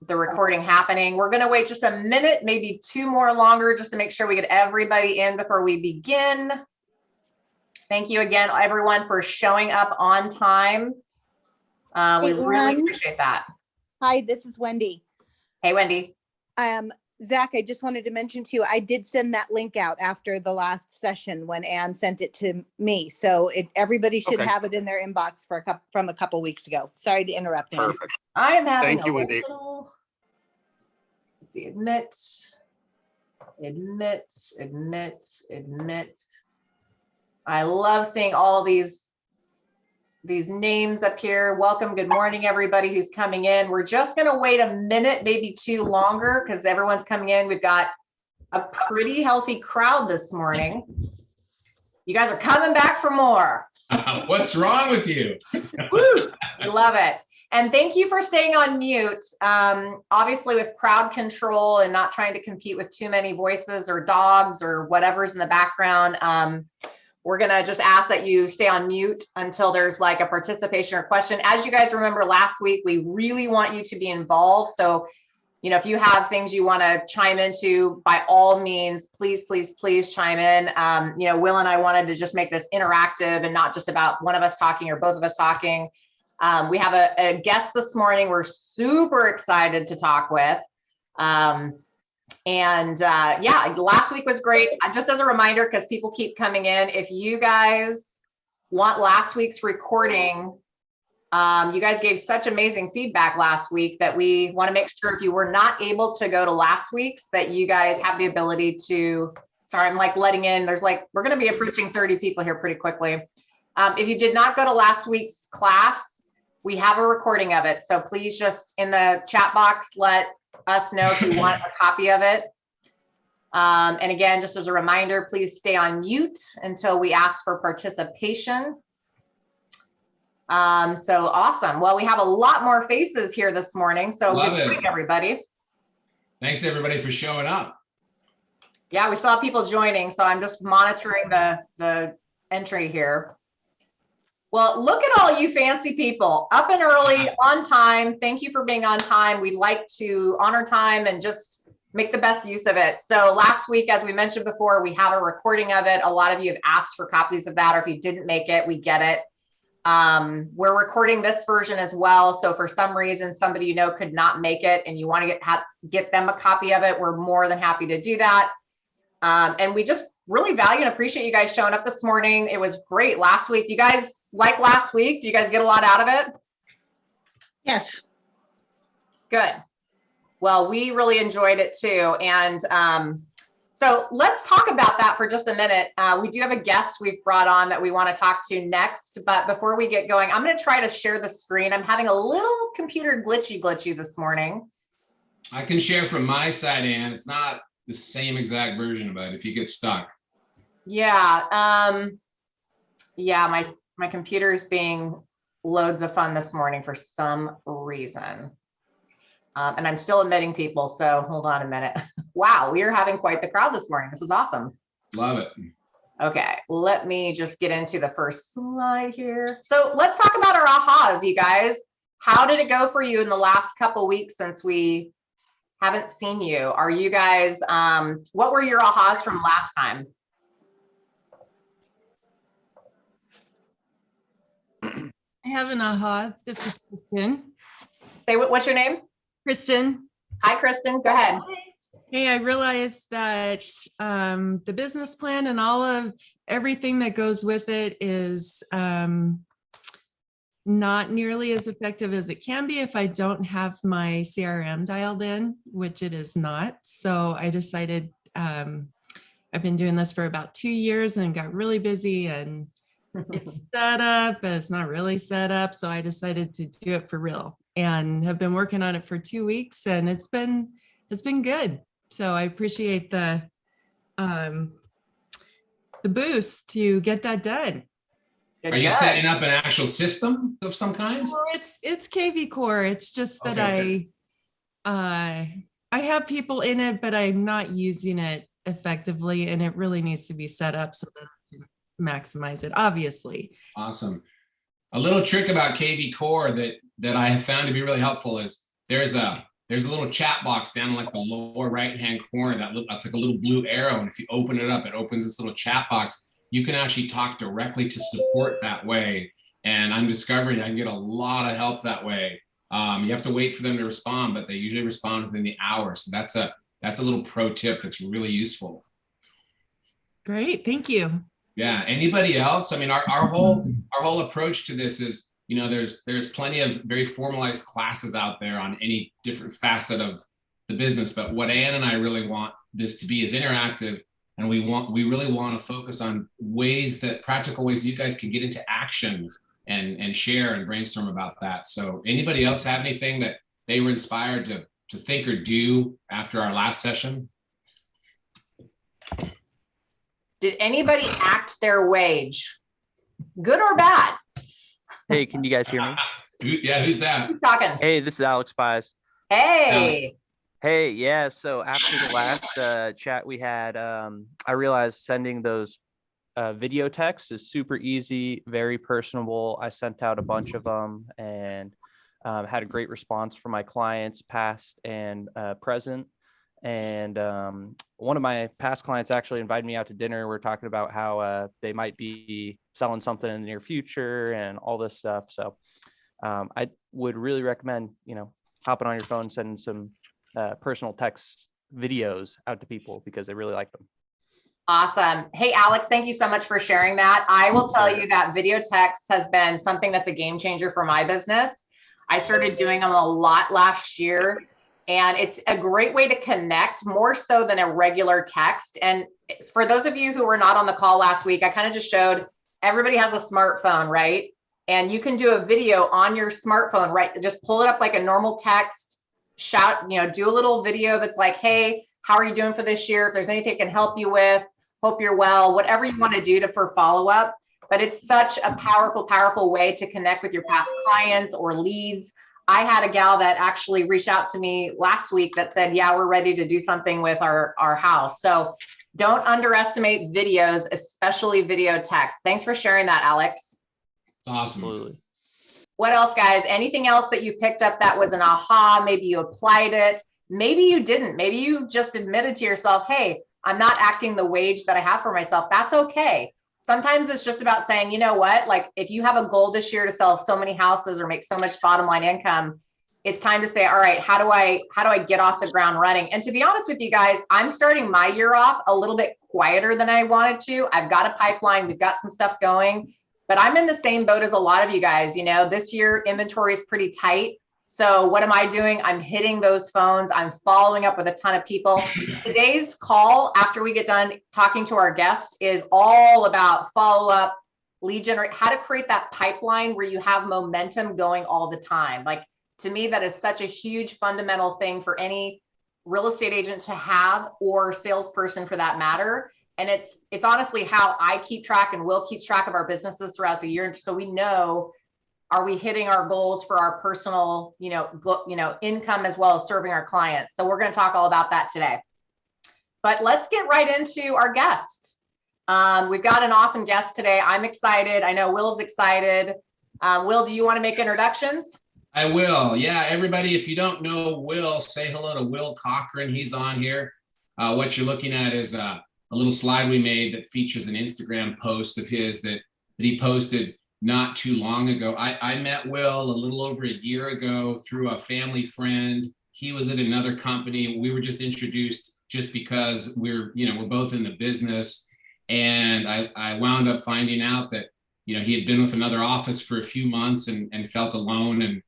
the recording happening. We're going to wait just a minute, maybe 2 more longer, just to make sure we get everybody in before we begin. Thank you again, everyone, for showing up on time. We really appreciate that. Hi, this is Wendy. Hey, Wendy. Zach, I just wanted to mention to you, I did send that link out after the last session when Ann sent it to me. So everybody should have it in their inbox from a couple weeks ago. Sorry to interrupt, Ann. Perfect. I am having Thank you, Wendy. Let's see, admit. I love seeing all these names up here. Welcome. Good morning, everybody who's coming in. We're just going to wait a minute, maybe 2 longer, because everyone's coming in. We've got a pretty healthy crowd this morning. You guys are coming back for more. What's wrong with you? Woo, we love it. And thank you for staying on mute. Obviously, with crowd control and not trying to compete with too many voices or dogs or whatever's in the background, we're going to just ask that you stay on mute until there's like a participation or question. As you guys remember last week, we really want you to be involved. So, you know, if you have things you want to chime into, by all means, please chime in. You know, Will and I wanted to just make this interactive and not just about one of us talking or both of us talking. We have a guest this morning we're super excited to talk with. Yeah, last week was great. Just as a reminder, because people keep coming in, if you guys want last week's recording, you guys gave such amazing feedback last week that we want to make sure if you were not able to go to last week's, that you guys have the ability to, sorry, I'm like letting in, there's like, we're going to be approaching 30 people here pretty quickly. If you did not go to last week's class, we have a recording of it. So please just in the chat box, let us know if you want a copy of it. And again, just as a reminder, please stay on mute until we ask for participation. So awesome. Well, we have a lot more faces here this morning. So good morning, everybody. Thanks everybody for showing up. Yeah, we saw people joining, so I'm just monitoring the entry here. Well, look at all you fancy people up and early on time. Thank you for being on time. We like to honor time and just make the best use of it. So last week, as we mentioned before, we have a recording of it. A lot of you have asked for copies of that, or if you didn't make it, we get it. We're recording this version as well. So for some reason, somebody you know could not make it and you want to get them a copy of it, we're more than happy to do that. And we just really value and appreciate you guys showing up this morning. It was great last week. You guys like last week? Do you guys get a lot out of it? Yes. Good. Well, we really enjoyed it too. And so let's talk about that for just a minute. We do have a guest we've brought on that we want to talk to next. But before we get going, I'm going to try to share the screen. I'm having a little computer glitchy this morning. I can share from my side, Ann. It's not the same exact version, but if you get stuck. Yeah. Yeah, my computer's being loads of fun this morning for some reason. And I'm still admitting people, so hold on a minute. Wow, we are having quite the crowd this morning. This is awesome. Love it. Okay, let me just get into the first slide here. So let's talk about our ahas, you guys. How did it go for you in the last couple weeks since we haven't seen you? Are you guys, what were your ahas from last time? I have an aha. This is Kristen. Say what's your name? Kristen. Hi, Kristen. Go ahead. Hey, I realized that the business plan and all of everything that goes with it is not nearly as effective as it can be if I don't have my CRM dialed in, which it is not. So I decided I've been doing this for about 2 years and got really busy, and it's set up, but it's not really set up. So I decided to do it for real and have been working on it for 2 weeks, and it's been good. So I appreciate the boost to get that done. Are you setting up an actual system of some kind? Well, it's KV Core. It's just that okay. I have people in it, but I'm not using it effectively, and it really needs to be set up so that I can maximize it, obviously. Awesome. A little trick about KV Core that I have found to be really helpful is there's a there's a little chat box down in like the lower right-hand corner that's like a little blue arrow. And if you open it up, it opens this little chat box. You can actually talk directly to support that way. And I'm discovering I can get a lot of help that way. You have to wait for them to respond, but they usually respond within the hour. So that's a little pro tip that's really useful. Great, thank you. Yeah. Anybody else? I mean, our whole approach to this is, you know, there's plenty of very formalized classes out there on any different facet of the business. But what Ann and I really want this to be is interactive, and we really want to focus on practical ways you guys can get into action and share and brainstorm about that. So anybody else have anything that they were inspired to think or do after our last session? Did anybody act their wage? Good or bad? Hey, can you guys hear me? Yeah, who's that? Who's talking? Hey, this is Alex Pies. Hey. Hey, yeah. So after the last chat we had, I realized sending those video texts is super easy, very personable. I sent out a bunch of them and had a great response from my clients, past and present. And one of my past clients actually invited me out to dinner. We're talking about how they might be selling something in the near future and all this stuff. So I would really recommend, hopping on your phone, sending some personal text videos out to people because they really like them. Awesome. Hey, Alex, thank you so much for sharing that. I will tell you that video text has been something that's a game changer for my business. I started doing them a lot last year, and it's a great way to connect, more so than a regular text. And for those of you who were not on the call last week, I kind of just showed everybody has a smartphone, right? And you can do a video on your smartphone, right? Just pull it up like a normal text, shout, do a little video that's like, hey, how are you doing for this year? If there's anything I can help you with, hope you're well, whatever you want to do for follow-up. But it's such a powerful, powerful way to connect with your past clients or leads. I had a gal that actually reached out to me last week that said, yeah, we're ready to do something with our house. So don't underestimate videos, especially video text. Thanks for sharing that, Alex. It's awesome. Absolutely. What else, guys? Anything else that you picked up that was an aha? Maybe you applied it. Maybe you didn't. Maybe you just admitted to yourself, hey, I'm not acting the wage that I have for myself. That's okay. Sometimes it's just about saying, you know what, like if you have a goal this year to sell so many houses or make so much bottom line income, it's time to say, all right, how do I get off the ground running? And to be honest with you guys, I'm starting my year off a little bit quieter than I wanted to. I've got a pipeline. We've got some stuff going, but I'm in the same boat as a lot of you guys. This year inventory is pretty tight. So what am I doing? I'm hitting those phones. I'm following up with a ton of people. Today's call, after we get done talking to our guest, is all about follow-up, lead generate, how to create that pipeline where you have momentum going all the time. Like, to me, that is such a huge fundamental thing for any real estate agent to have, or salesperson for that matter. And it's honestly how I keep track and will keep track of our businesses throughout the year. So we know, are we hitting our goals for our personal, income as well as serving our clients? So we're going to talk all about that today. But let's get right into our guest. We've got an awesome guest today. I'm excited. I know Will's excited. Will, do you want to make introductions? I will. Yeah, everybody, if you don't know Will, say hello to Will Cochran. He's on here. What you're looking at is a little slide we made that features an Instagram post of his that he posted not too long ago. I met Will a little over a year ago through a family friend. He was at another company. We were just introduced just because we're both in the business. And I wound up finding out that, he had been with another office for a few months and felt alone and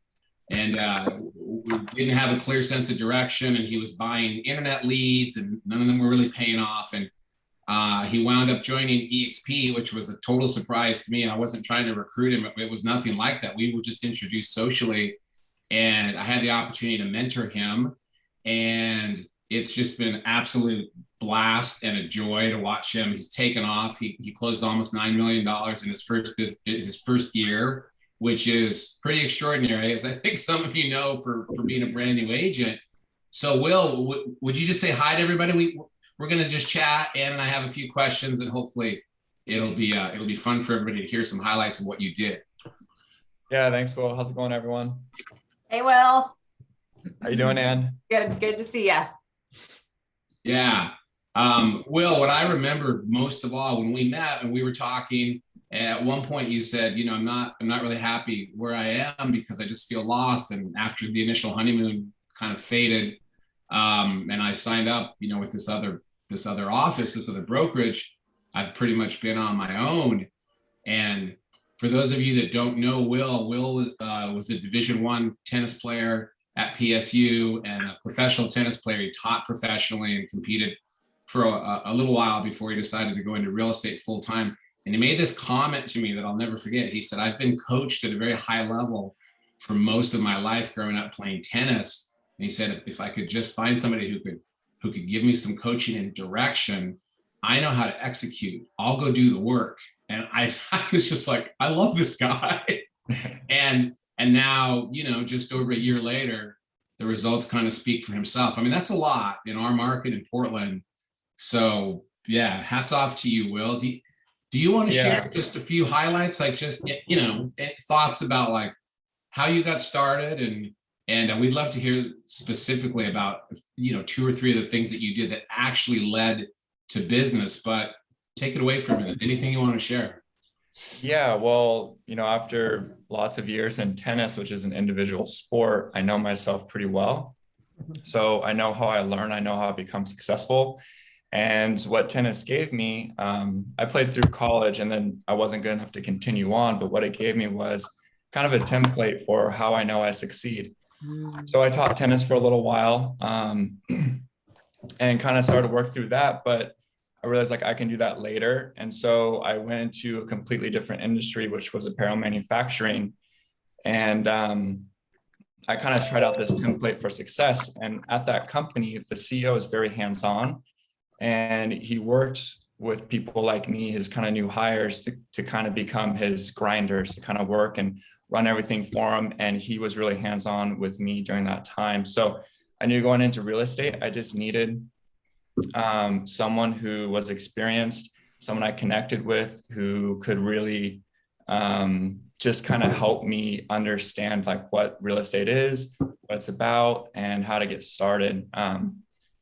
we didn't have a clear sense of direction. And he was buying internet leads and none of them were really paying off. And he wound up joining EXP, which was a total surprise to me. And I wasn't trying to recruit him. It was nothing like that. We were just introduced socially and I had the opportunity to mentor him. And it's just been an absolute blast and a joy to watch him. He's taken off. He closed almost $9 million in his first year, which is pretty extraordinary, as I think some of you know for being a brand new agent. So Will, would you just say hi to everybody? We're going to just chat, Ann and I have a few questions, and hopefully it'll be fun for everybody to hear some highlights of what you did. Yeah, thanks, Will. How's it going, everyone? Hey, Will. How you doing, Ann? Good to see you. Yeah. Will, what I remember most of all when we met and we were talking, at one point you said, I'm not really happy where I am because I just feel lost. And after the initial honeymoon kind of faded, and I signed up, with this other office, this other brokerage, I've pretty much been on my own. And for those of you that don't know Will was a Division I tennis player at PSU and a professional tennis player. He taught professionally and competed for a little while before he decided to go into real estate full time. And he made this comment to me that I'll never forget. He said, I've been coached at a very high level for most of my life growing up playing tennis. And he said, if I could just find somebody who could give me some coaching and direction, I know how to execute. I'll go do the work. And I was just like, I love this guy. And now, just over a year later, the results kind of speak for himself. I mean, that's a lot in our market in Portland. So yeah, hats off to you, Will. Do you want to share just a few highlights, like just, thoughts about like how you got started and we'd love to hear specifically about, 2 or 3 of the things that you did that actually led to business, but take it away for a minute. Anything you want to share? Yeah, well, after lots of years in tennis, which is an individual sport, I know myself pretty well. So I know how I learn, I know how I become successful. And what tennis gave me, I played through college and then I wasn't good enough to continue on, but what it gave me was kind of a template for how I know I succeed. So I taught tennis for a little while and kind of started to work through that, but I realized like I can do that later. And so I went into a completely different industry, which was apparel manufacturing. And I kind of tried out this template for success. And at that company, the CEO is very hands-on. And he worked with people like me, his kind of new hires, to kind of become his grinders, to kind of work and run everything for him. And he was really hands-on with me during that time. So I knew going into real estate, I just needed someone who was experienced, someone I connected with, who could really just kind of help me understand like what real estate is, what it's about, and how to get started.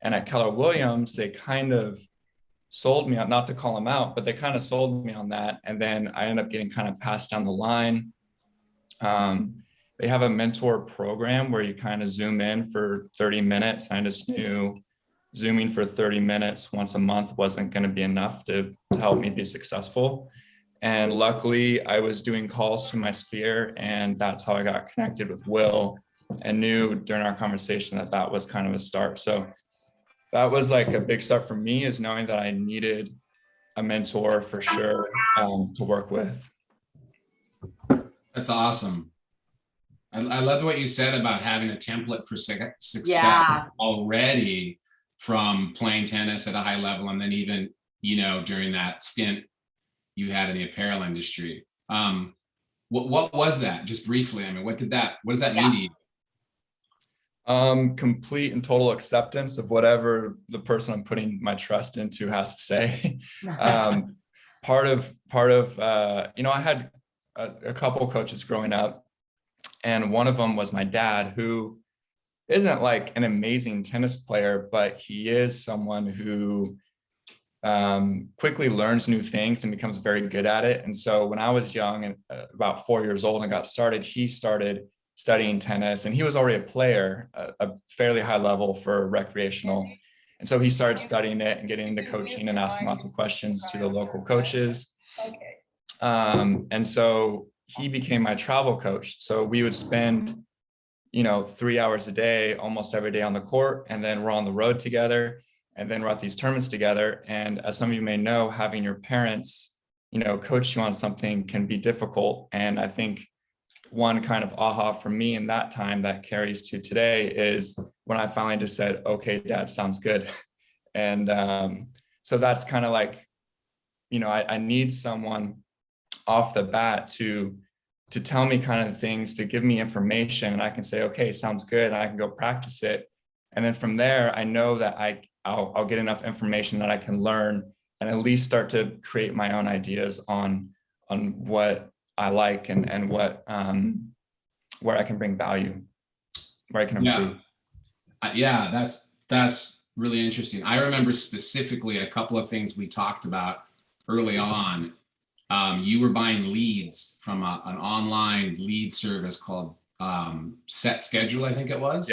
And at Keller Williams, they kind of sold me on, not to call them out, but they kind of sold me on that. And then I ended up getting kind of passed down the line. They have a mentor program where you kind of zoom in for 30 minutes. I just knew Zooming for 30 minutes once a month wasn't going to be enough to help me be successful. And luckily I was doing calls to my sphere, and that's how I got connected with Will, and knew during our conversation that was kind of a start. So that was like a big start for me, is knowing that I needed a mentor for sure to work with. That's awesome. I love what you said about having a template for success already from playing tennis at a high level. And then even, during that stint you had in the apparel industry. What was that? Just briefly. I mean, what does that mean to you? Complete and total acceptance of whatever the person I'm putting my trust into has to say. Part of I had a couple coaches growing up, and one of them was my dad, who isn't like an amazing tennis player, but he is someone who quickly learns new things and becomes very good at it. And so when I was young and about 4 years old and got started, he started studying tennis, and he was already a player, a fairly high level for recreational. And so he started studying it and getting into coaching and asking lots of questions to the local coaches. And so he became my travel coach. So we would spend, 3 hours a day, almost every day on the court. And then we're on the road together, and then we're at these tournaments together. And as some of you may know, having your parents, coach you on something can be difficult. And I think one kind of aha for me in that time that carries to today is when I finally just said, okay, Dad, sounds good. And so that's kind of like, I need someone off the bat to tell me kind of things, to give me information, and I can say, okay, sounds good. And I can go practice it. And then from there, I know that I'll get enough information that I can learn and at least start to create my own ideas on what I like and what where I can bring value, where I can improve. Yeah, that's really interesting. I remember specifically a couple of things we talked about early on. You were buying leads from an online lead service called Set Schedule, I think it was.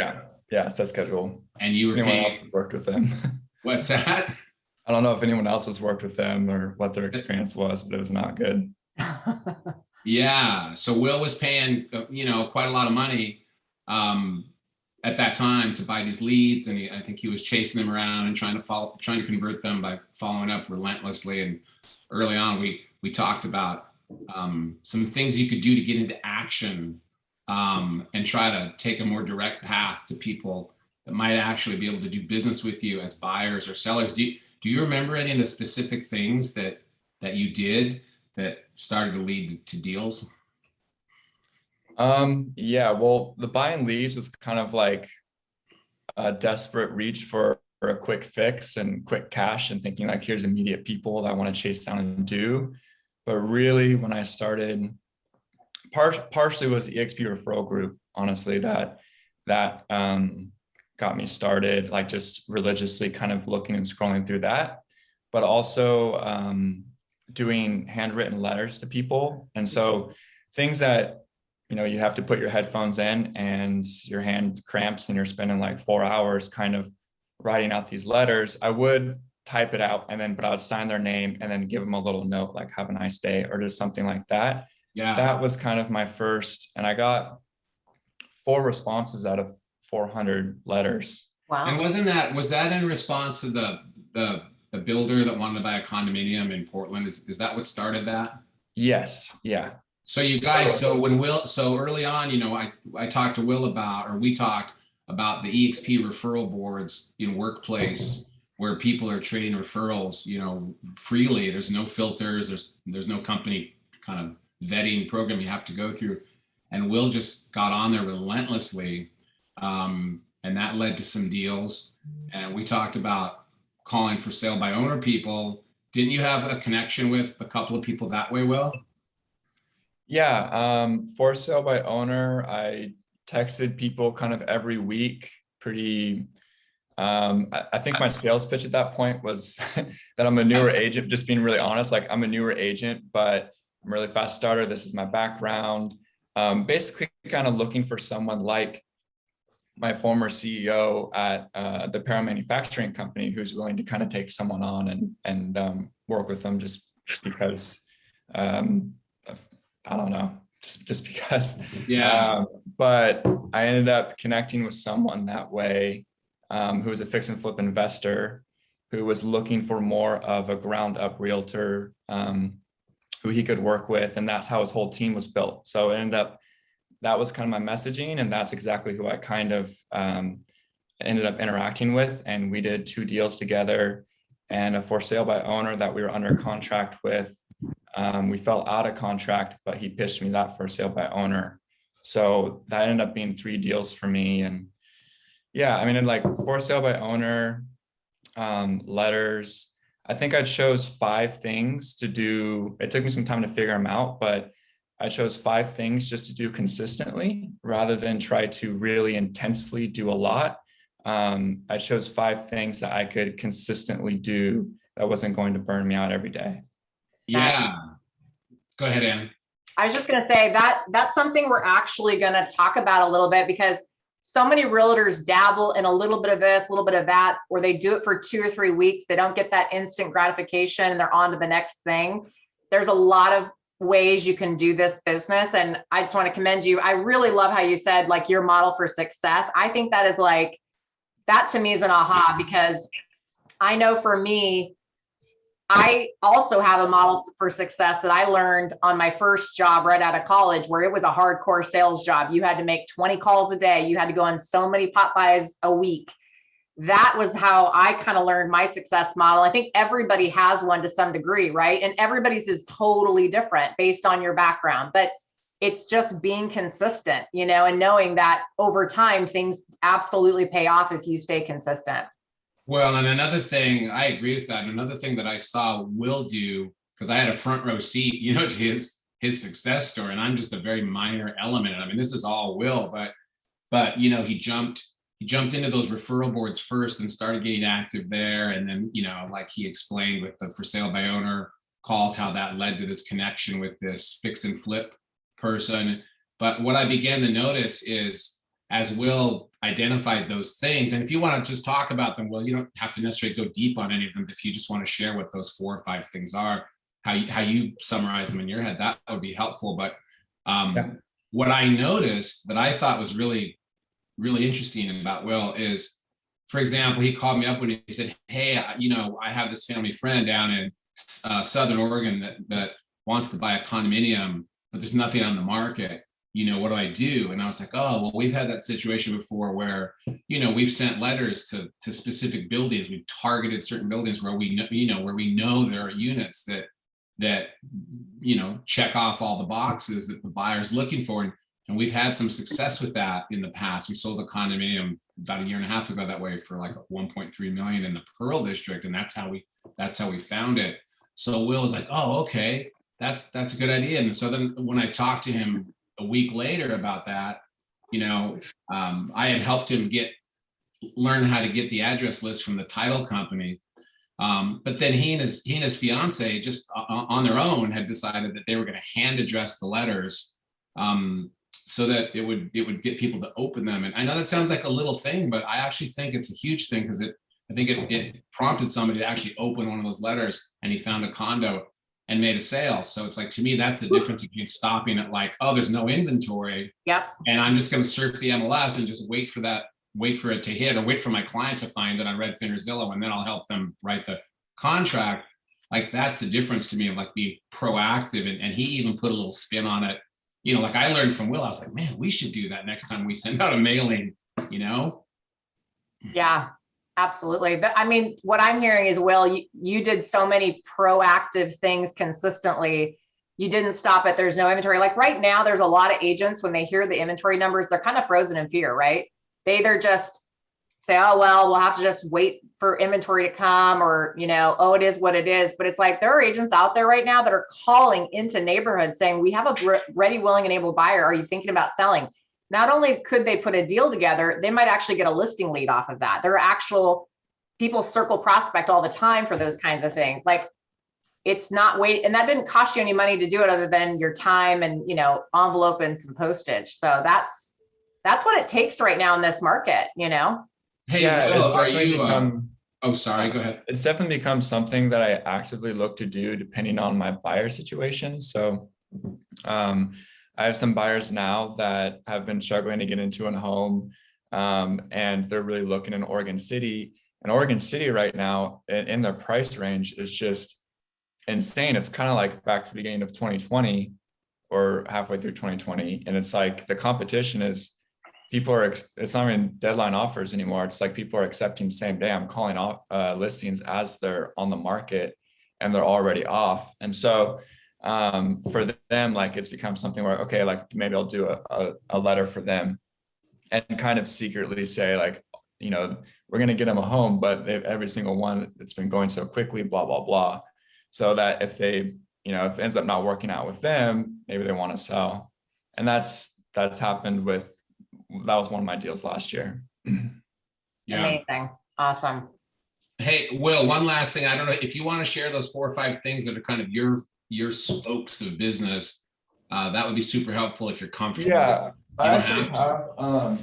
Yeah, set schedule. And you were Anyone paying. else has worked with them? What's that? I don't know if anyone else has worked with them or what their experience was, but it was not good. Yeah. So Will was paying, quite a lot of money at that time to buy these leads, and I think he was chasing them around and trying to convert them by following up relentlessly. And early on, we talked about some things you could do to get into action and try to take a more direct path to people that might actually be able to do business with you as buyers or sellers. Do you remember any of the specific things that you did that started to lead to deals? Yeah, well, the buying leads was kind of like a desperate reach for a quick fix and quick cash, and thinking like, here's immediate people that I want to chase down and do. But really, when I started, partially was the EXP referral group, honestly, that got me started, like just religiously kind of looking and scrolling through that, but also doing handwritten letters to people. And so things that, you have to put your headphones in and your hand cramps and you're spending like 4 hours kind of writing out these letters. I would type it out but I would sign their name and then give them a little note, like have a nice day, or just something like that. Yeah. That was kind of my first, and I got 4 responses out of 400 letters. Wow. And was that in response to the builder that wanted to buy a condominium in Portland? Is that what started that? Yes. Yeah. So you guys, so early on, I talked to Will we talked about the EXP referral boards in workplace where people are trading referrals, freely. There's no filters. There's no company kind of vetting program you have to go through. And Will just got on there relentlessly. And that led to some deals. And we talked about calling for sale by owner people. Didn't you have a connection with a couple of people that way, Will? Yeah. For sale by owner, I texted people kind of every week. I think my sales pitch at that point was that I'm a newer agent, just being really honest, like I'm a newer agent, but I'm a really fast starter. This is my background. Basically kind of looking for someone like my former CEO at the apparel manufacturing company who's willing to kind of take someone on and work with them just because, I don't know, just because. Yeah. But I ended up connecting with someone that way who was a fix and flip investor who was looking for more of a ground up realtor who he could work with. And that's how his whole team was built. So it ended up, that was kind of my messaging. And that's exactly who I kind of ended up interacting with. And we did 2 deals together and a for sale by owner that we were under contract with. We fell out of contract, but he pitched me that for sale by owner. So that ended up being 3 deals for me. And yeah, I mean, like for sale by owner, letters, I think I chose 5 things to do. It took me some time to figure them out, but I chose 5 things just to do consistently rather than try to really intensely do a lot. I chose 5 things that I could consistently do that wasn't going to burn me out every day. Yeah. Go ahead, Ann. I was just going to say that's something we're actually going to talk about a little bit, because so many realtors dabble in a little bit of this, a little bit of that, or they do it for 2 or 3 weeks. They don't get that instant gratification and they're on to the next thing. There's a lot of ways you can do this business. And I just want to commend you. I really love how you said like your model for success. I think that is like, that to me is an aha, because I know for me, I also have a model for success that I learned on my first job right out of college, where it was a hardcore sales job. You had to make 20 calls a day. You had to go on so many pop-bys a week. That was how I kind of learned my success model. I think everybody has one to some degree, right? And everybody's is totally different based on your background, but it's just being consistent, and knowing that over time, things absolutely pay off if you stay consistent. Well, and another thing, I agree with that. Another thing that I saw Will do, because I had a front row seat, to his success story, and I'm just a very minor element. I mean, this is all Will, but he jumped he jumped into those referral boards first and started getting active there. And then, you know, like he explained with the for sale by owner calls, how that led to this connection with this fix and flip person. But what I began to notice is, as Will identified those things, and if you want to just talk about them, well, you don't have to necessarily go deep on any of them. But if you just want to share what those 4 or 5 things are, how you summarize them in your head, that would be helpful. But what I noticed that I thought was really, really interesting about Will is, for example, he called me up when he said, hey, you know, I have this family friend down in Southern Oregon that wants to buy a condominium, but there's nothing on the market. You know, what do I do? And I was like, oh, well, we've had that situation before where, you know, we've sent letters to specific buildings. We've targeted certain buildings where we know, you know, where we know there are units that, you know, check off all the boxes that the buyer's looking for. And we've had some success with that in the past. We sold a condominium about 1.5 years ago that way for like 1.3 million in the Pearl District. And that's how we found it. So Will was like, oh, okay, that's a good idea. And so then when I talked to him a week later about that, you know, I had helped him learn how to get the address list from the title company. But then he and his fiance just on their own had decided that they were going to hand address the letters, so that it would get people to open them. And I know that sounds like a little thing, but I actually think it's a huge thing, because I think it prompted somebody to actually open one of those letters, and he found a condo and made a sale. So it's like, to me, that's the difference between stopping at like, oh, there's no inventory. Yep. And I'm just going to surf the MLS and just wait for it to hit, or wait for my client to find it on Redfin or Zillow, and then I'll help them write the contract. Like, that's the difference to me of like being proactive. And he even put a little spin on it. You know, like I learned from Will, I was like, man, we should do that next time we send out a mailing, you know? Yeah, absolutely. I mean, what I'm hearing is, Will, you did so many proactive things consistently. You didn't stop at there's no inventory. Like right now, there's a lot of agents, when they hear the inventory numbers, they're kind of frozen in fear, right? They either just say, oh, well, we'll have to just wait for inventory to come, or, you know, oh, it is what it is. But it's like, there are agents out there right now that are calling into neighborhoods saying, we have a ready, willing, and able buyer. Are you thinking about selling? Not only could they put a deal together, they might actually get a listing lead off of that. There are actual people circle prospect all the time for those kinds of things. Like, it's not wait, and that didn't cost you any money to do it other than your time and, you know, envelope and some postage. So that's what it takes right now in this market, you know? Hey, yeah, Will, it's definitely become. Oh, sorry, go ahead. It's definitely become something that I actively look to do depending on my buyer situation. So I have some buyers now that have been struggling to get into a home, and they're really looking in Oregon City. And Oregon City right now in their price range is just insane. It's kind of like back to the beginning of 2020 or halfway through 2020. And it's like the competition is, it's not even deadline offers anymore. It's like people are accepting same day. I'm calling off listings as they're on the market and they're already off. And so for them, like, it's become something where, okay, like maybe I'll do a letter for them and kind of secretly say, like, you know, we're going to get them a home, but every single one, it's been going so quickly, blah, blah, blah. So that if they, you know, if it ends up not working out with them, maybe they want to sell. And that's happened that was one of my deals last year. Yeah. Amazing. Awesome. Hey, Will, one last thing. I don't know if you want to share those 4 or 5 things that are kind of your spokes of business. That would be super helpful if you're comfortable. Yeah, I actually have.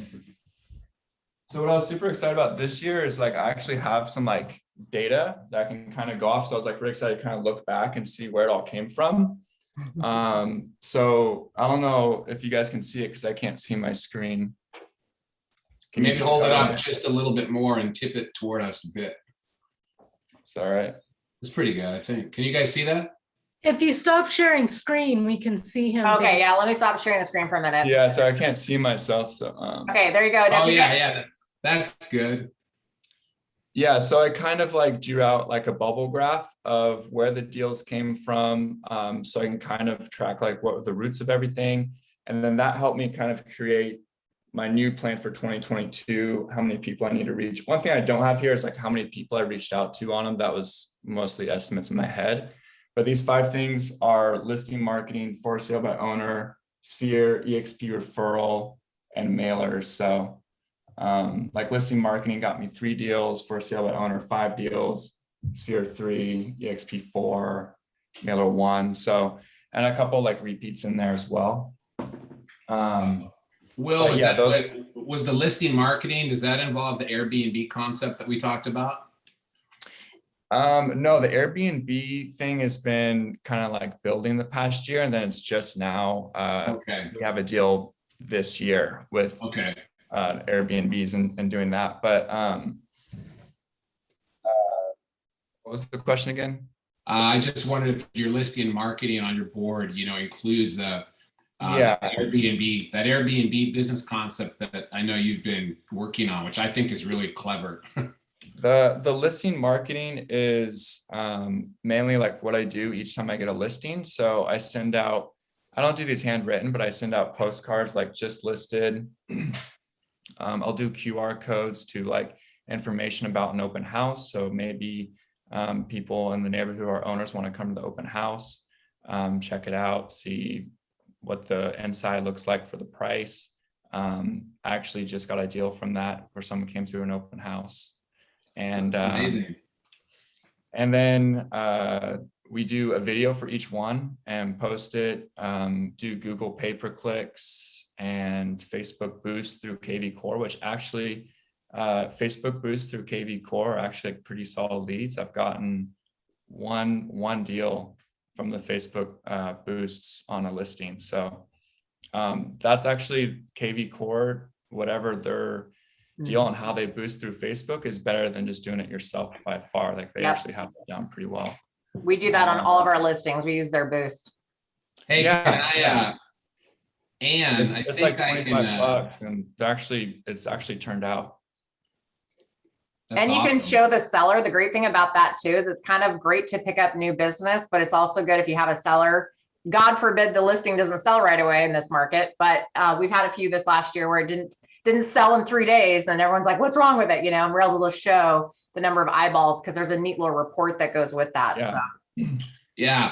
So what I was super excited about this year is, like, I actually have some like data that I can kind of go off. So I was like really excited to kind of look back and see where it all came from. So I don't know if you guys can see it because I can't see my screen. Can you hold it up just a little bit more and tip it toward us a bit? It's all right. It's pretty good, I think. Can you guys see that? If you stop sharing screen, we can see him. Okay, yeah, let me stop sharing the screen for a minute. Yeah, so I can't see myself. So okay, there you go. Oh yeah, that's good. Yeah, so I kind of like drew out like a bubble graph of where the deals came from, so I can kind of track like what were the roots of everything. And then that helped me kind of create my new plan for 2022, how many people I need to reach. One thing I don't have here is like how many people I reached out to on them. That was mostly estimates in my head. But these 5 things are listing marketing, for sale by owner, Sphere, EXP referral, and mailers. So Like listing marketing got me 3 deals, for sale by owner 5 deals, Sphere 3, EXP 4, Mailer 1. So, and a couple like repeats in there as well. Will, was, yeah, was the listing marketing, does that involve the Airbnb concept that we talked about? No, the Airbnb thing has been kind of like building the past year, and then it's just now Okay. we have a deal this year with Okay. Airbnbs and doing that. But what was the question again? I just wondered if your listing and marketing on your board, you know, includes the Yeah. Airbnb business concept that I know you've been working on, which I think is really clever. The listing marketing is mainly like what I do each time I get a listing. So I send out, I don't do these handwritten, but I send out postcards like just listed. I'll do QR codes to like information about an open house. So maybe people in the neighborhood who are owners want to come to the open house, check it out, see what the inside looks like for the price. I actually just got a deal from that where someone came through an open house. And That's amazing. And then we do a video for each one and post it, do Google pay-per-clicks and Facebook boost through KV Core, which actually Facebook boost through KV Core are actually like pretty solid leads. I've gotten one deal from the Facebook boosts on a listing. So that's actually KV Core, whatever their deal on how they boost through Facebook is better than just doing it yourself by far. Like they actually have it down pretty well. We do that on all of our listings. We use their boost. Hey, yeah, and it's like 25 bucks, and it's actually turned out. And you can show the seller. The great thing about that too is it's kind of great to pick up new business, but it's also good if you have a seller. God forbid the listing doesn't sell right away in this market, but we've had a few this last year where it didn't sell in 3 days, and everyone's like, "What's wrong with it?" You know, and we're able to show the number of eyeballs because there's a neat little report that goes with that. Yeah. So. Yeah.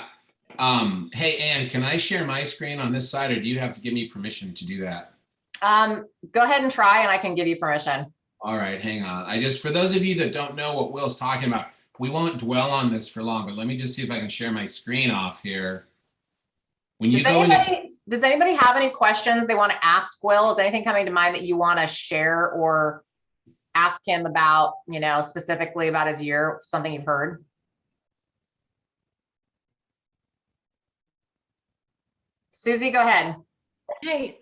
Hey, Ann, can I share my screen on this side, or do you have to give me permission to do that? Go ahead and try, and I can give you permission. All right, hang on. For those of you that don't know what Will's talking about, we won't dwell on this for long, but let me just see if I can share my screen off here. When you Does anybody have any questions they want to ask Will? Is anything coming to mind that you want to share or ask him about, you know, specifically about his year, something you've heard? Susie, go ahead. Hey,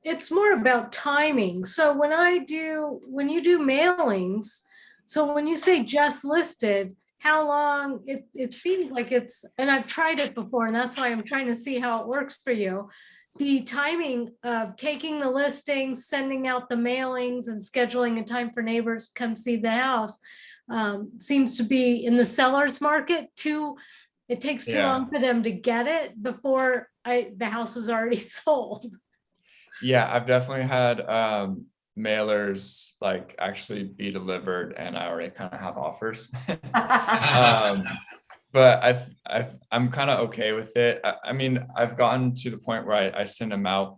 it's more about timing. So when you do mailings, so when you say just listed, how long it seems like it's, and I've tried it before, and that's why I'm trying to see how it works for you. The timing of taking the listings, sending out the mailings, and scheduling a time for neighbors to come see the house seems to be in the seller's market too. It takes too long for them to get it before the house was already sold. Yeah, I've definitely had mailers like actually be delivered, and I already kind of have offers. But I'm kind of okay with it. I mean, I've gotten to the point where I send them out,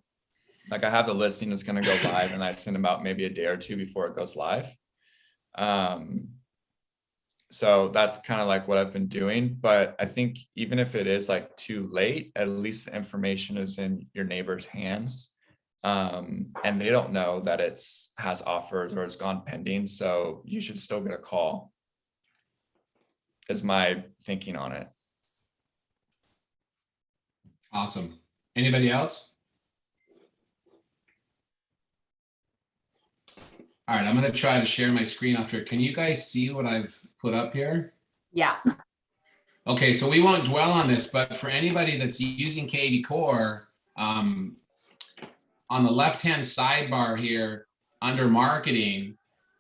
like I have the listing that's going to go live, and I send them out maybe a day or two before it goes live. So that's kind of like what I've been doing. But I think even if it is like too late, at least the information is in your neighbor's hands. And they don't know that has offers or it's gone pending. So you should still get a call, is my thinking on it. Awesome. Anybody else? All right, I'm going to try to share my screen off here. Can you guys see what I've put up here? Yeah. Okay, so we won't dwell on this, but for anybody that's using KV Core, on the left-hand sidebar here under marketing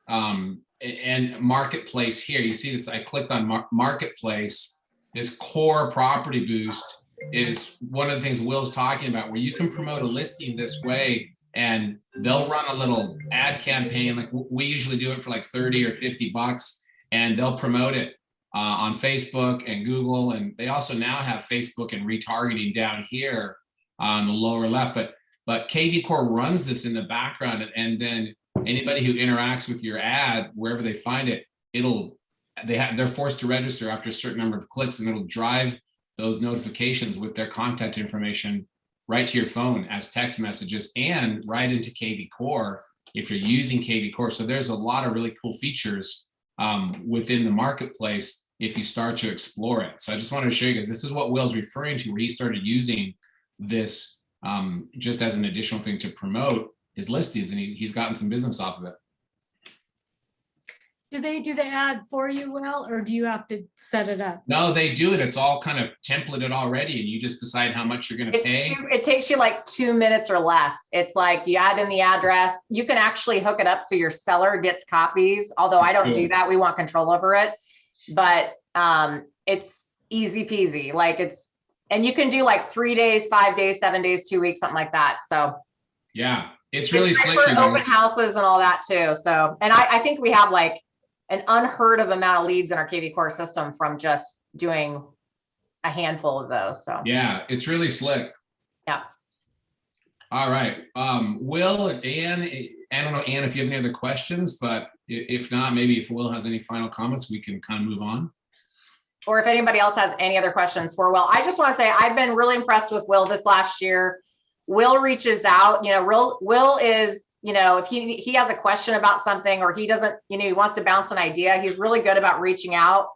and marketplace here, you see this, I clicked on marketplace. This core property boost is one of the things Will's talking about, where you can promote a listing this way and they'll run a little ad campaign. Like we usually do it for like 30 or 50 bucks, and they'll promote it on Facebook and Google. And they also now have Facebook and retargeting down here on the lower left, but KV Core runs this in the background, and then anybody who interacts with your ad, wherever they find it, they're forced to register after a certain number of clicks, and it'll drive those notifications with their contact information right to your phone as text messages and right into KV Core if you're using KV Core. So there's a lot of really cool features within the marketplace if you start to explore it. So I just wanted to show you guys, this is what Will's referring to, where he started using this just as an additional thing to promote his listings, and he's gotten some business off of it. Do they do the ad for you, Will, or do you have to set it up? No, they do it. It's all kind of templated already, and you just decide how much you're going to pay. It takes you like 2 minutes or less. It's like you add in the address. You can actually hook it up so your seller gets copies. Although I don't do that. We want control over it. But it's easy peasy. And you can do like 3 days, 5 days, 7 days, 2 weeks, something like that. So yeah, it's really slick. For open houses and all that too. So, and I think we have like an unheard of amount of leads in our KV Core system from just doing a handful of those. So yeah, it's really slick. Yeah. All right. Will and Ann, I don't know, Ann, if you have any other questions, but if not, maybe if Will has any final comments, we can kind of move on. Or if anybody else has any other questions for Will. I just want to say I've been really impressed with Will this last year. Will reaches out, Will is, if he has a question about something, or he doesn't, he wants to bounce an idea, he's really good about reaching out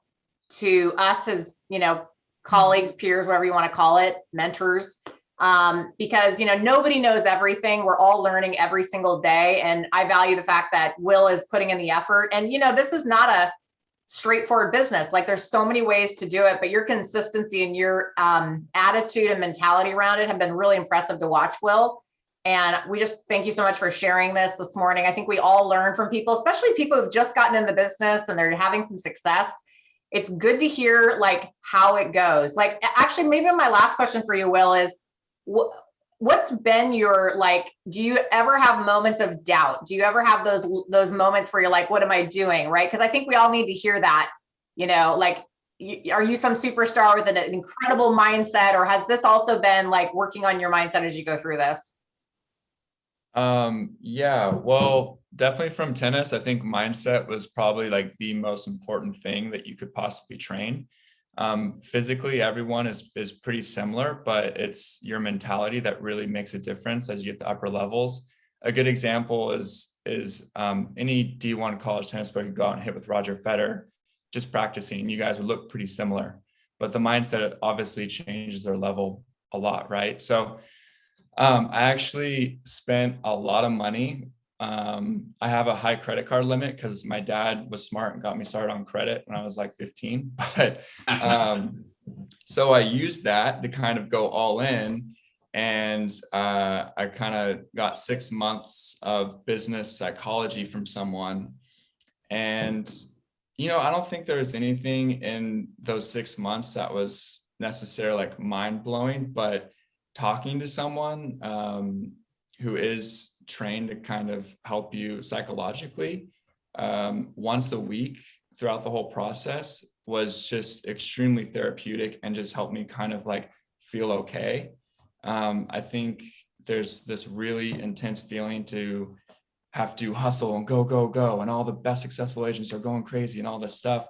to us as, colleagues, peers, whatever you want to call it, mentors, because, nobody knows everything. We're all learning every single day. And I value the fact that Will is putting in the effort. And, this is not a straightforward business. Like there's so many ways to do it, but your consistency and your attitude and mentality around it have been really impressive to watch, Will. And we just thank you so much for sharing this morning. I think we all learn from people, especially people who've just gotten in the business and they're having some success. It's good to hear like how it goes. Like actually, maybe my last question for you, Will, is what's been your, do you ever have moments of doubt? Do you ever have those moments where you're like, what am I doing? Right? Because I think we all need to hear that, are you some superstar with an incredible mindset, or has this also been like working on your mindset as you go through this? Yeah, well, definitely from tennis, I think mindset was probably like the most important thing that you could possibly train. Physically, everyone is pretty similar, but it's your mentality that really makes a difference as you get to upper levels. A good example is any D1 college tennis player could go out and hit with Roger Federer, just practicing. You guys would look pretty similar, but the mindset obviously changes their level a lot, right? So I actually spent a lot of money. I have a high credit card limit because my dad was smart and got me started on credit when I was like 15. But so I used that to kind of go all in. And I kind of got 6 months of business psychology from someone. And, I don't think there was anything in those 6 months that was necessarily like mind blowing, but talking to someone who is trained to kind of help you psychologically once a week throughout the whole process was just extremely therapeutic and just helped me kind of like feel okay. I think there's this really intense feeling to have to hustle and go, and all the best successful agents are going crazy and all this stuff.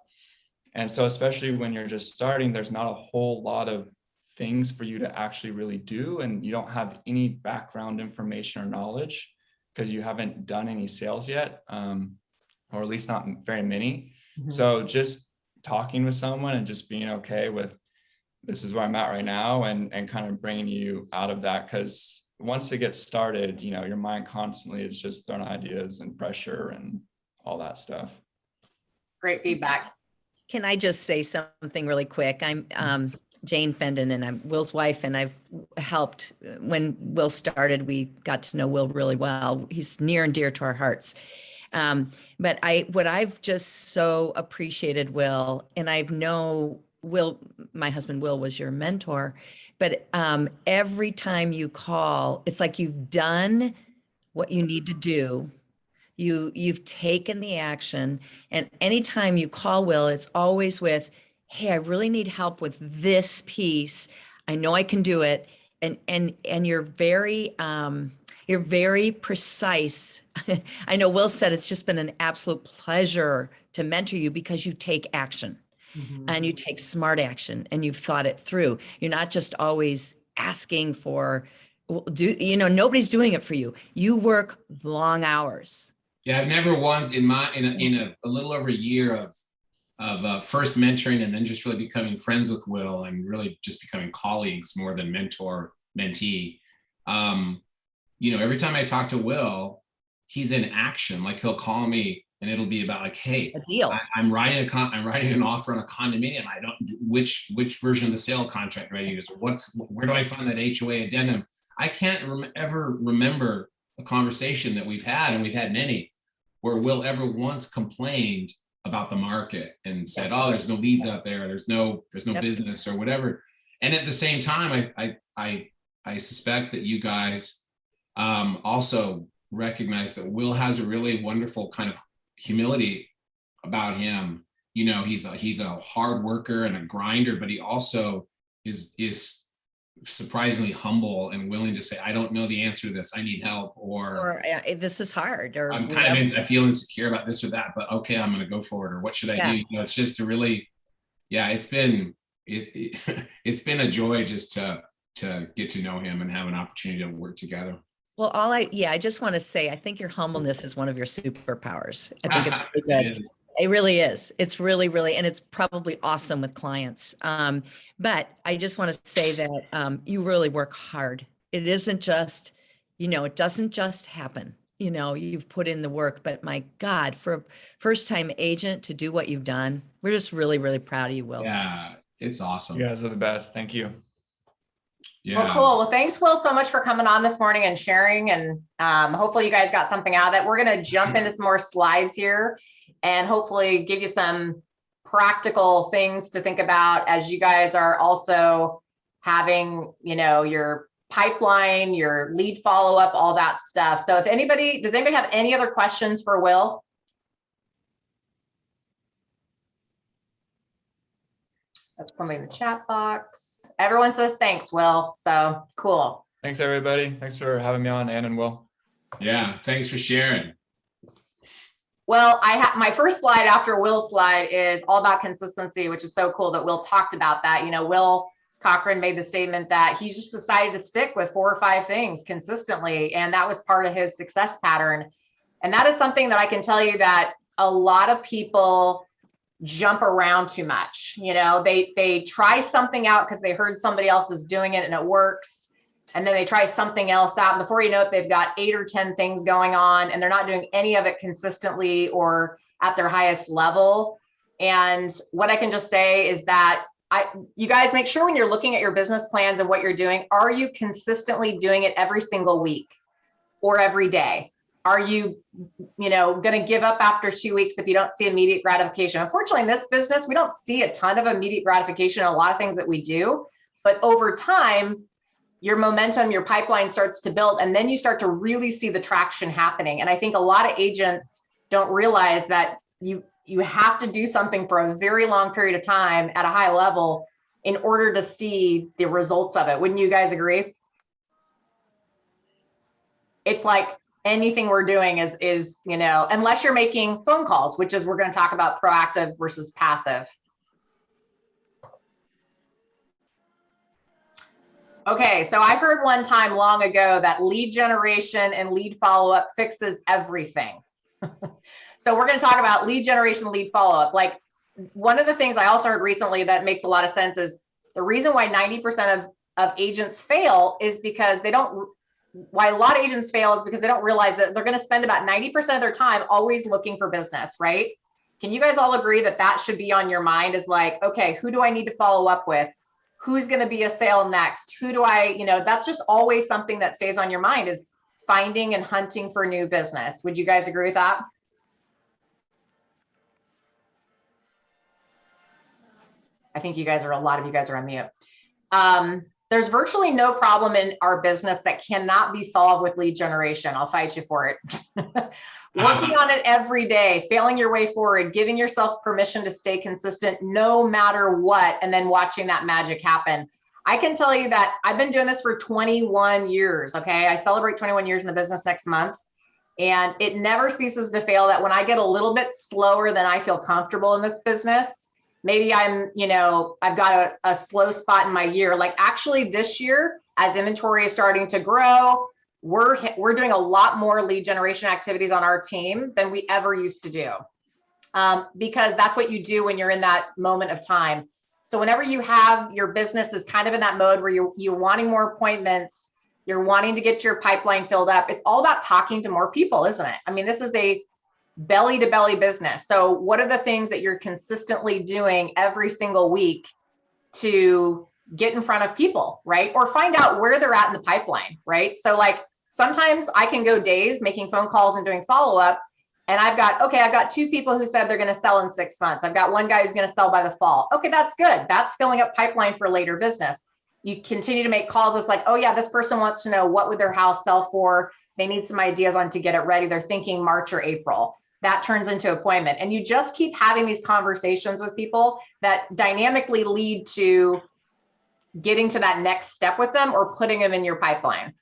And so especially when you're just starting, there's not a whole lot of things for you to actually really do, and you don't have any background information or knowledge because you haven't done any sales yet, or at least not very many. Mm-hmm. So just talking with someone and just being okay with this is where I'm at right now, and kind of bringing you out of that, because once it gets started, your mind constantly is just throwing ideas and pressure and all that stuff. Great feedback. Can I just say something really quick? I'm Jane Fendon, and I'm Will's wife, and I've helped when Will started. We got to know Will really well. He's near and dear to our hearts. But what I've just so appreciated, Will, and I know Will, my husband Will was your mentor, but every time you call, it's like you've done what you need to do. You've taken the action, and anytime you call Will, it's always with, hey, I really need help with this piece. I know I can do it. And you're very, You're very precise. I know Will said it's just been an absolute pleasure to mentor you because you take action and you take smart action and you've thought it through. You're not just always asking for, nobody's doing it for you. You work long hours. Yeah, I've never once in a little over a year of first mentoring and then just really becoming friends with Will and really just becoming colleagues more than mentor mentee. Every time I talk to Will, he's in action. Like he'll call me and it'll be about like, hey, A deal. I'm writing an offer on a condominium. I don't which version of the sale contract do I use? Where do I find that HOA addendum? I can't ever remember a conversation that we've had, and we've had many, where Will ever once complained about the market and said, oh, there's no leads out there, there's no business or whatever. And at the same time, I suspect that you guys also recognize that Will has a really wonderful kind of humility about him. He's a hard worker and a grinder, but he also is surprisingly humble and willing to say, I don't know the answer to this, I need help, or this is hard, or I feel insecure about this or that, but okay, I'm going to go for it, or what should I do? It's just a really, it's been a joy just to get to know him and have an opportunity to work together. Well, I just want to say, I think your humbleness is one of your superpowers. I think it's really good. It really is. It's really, really, and it's probably awesome with clients. But I just want to say that you really work hard. It isn't just, it doesn't just happen. You've put in the work, but my God, for a first-time agent to do what you've done, we're just really, really proud of you, Will. Yeah, it's awesome. You guys are the best. Thank you. Yeah. Well, cool. Well, thanks, Will, so much for coming on this morning and sharing. And hopefully you guys got something out of it. We're going to jump into some more slides here and hopefully give you some practical things to think about as you guys are also having, your pipeline, your lead follow-up, all that stuff. So does anybody have any other questions for Will? That's somebody in the chat box. Everyone says thanks, Will. So cool. Thanks, everybody. Thanks for having me on, Ann and Will. Yeah, thanks for sharing. Well, my first slide after Will's slide is all about consistency, which is so cool that Will talked about that. Will Cochran made the statement that he just decided to stick with 4 or 5 things consistently, and that was part of his success pattern. And that is something that I can tell you that a lot of people jump around too much. They try something out because they heard somebody else is doing it and it works. And then they try something else out. And before you know it, they've got 8 or 10 things going on and they're not doing any of it consistently or at their highest level. And what I can just say is that you guys make sure when you're looking at your business plans and what you're doing, are you consistently doing it every single week or every day? Are you, going to give up after 2 weeks if you don't see immediate gratification? Unfortunately, in this business, we don't see a ton of immediate gratification in a lot of things that we do, but over time, your momentum, your pipeline starts to build, and then you start to really see the traction happening. And I think a lot of agents don't realize that you have to do something for a very long period of time at a high level in order to see the results of it. Wouldn't you guys agree? It's like anything we're doing is, unless you're making phone calls, which is, we're going to talk about proactive versus passive. Okay, so I heard one time long ago that lead generation and lead follow-up fixes everything. So we're going to talk about lead generation, lead follow-up. Like, one of the things I also heard recently that makes a lot of sense is the reason why 90% of agents fail is because why a lot of agents fail is because they don't realize that they're going to spend about 90% of their time always looking for business, right? Can you guys all agree that that should be on your mind, is like, okay, who do I need to follow up with? Who's going to be a sale next? Who do I, that's just always something that stays on your mind, is finding and hunting for new business. Would you guys agree with that? I think a lot of you guys are on mute. There's virtually no problem in our business that cannot be solved with lead generation. I'll fight you for it. Working on it every day, failing your way forward, giving yourself permission to stay consistent no matter what, and then watching that magic happen. I can tell you that I've been doing this for 21 years. Okay. I celebrate 21 years in the business next month. And it never ceases to fail that when I get a little bit slower than I feel comfortable in this business, maybe I'm, I've got a slow spot in my year. Like actually this year, as inventory is starting to grow, we're doing a lot more lead generation activities on our team than we ever used to do. Because that's what you do when you're in that moment of time. So whenever you have your business is kind of in that mode where you're wanting more appointments, you're wanting to get your pipeline filled up, it's all about talking to more people, isn't it? I mean, this is a belly to belly business. So what are the things that you're consistently doing every single week to get in front of people, right? Or find out where they're at in the pipeline, right? So like sometimes I can go days making phone calls and doing follow-up, and I've got 2 people who said they're going to sell in 6 months. I've got 1 guy who's going to sell by the fall. Okay, that's good. That's filling up pipeline for later business. You continue to make calls. It's like, oh yeah, this person wants to know what would their house sell for. They need some ideas on to get it ready. They're thinking March or April. That turns into appointment. And you just keep having these conversations with people that dynamically lead to getting to that next step with them or putting them in your pipeline.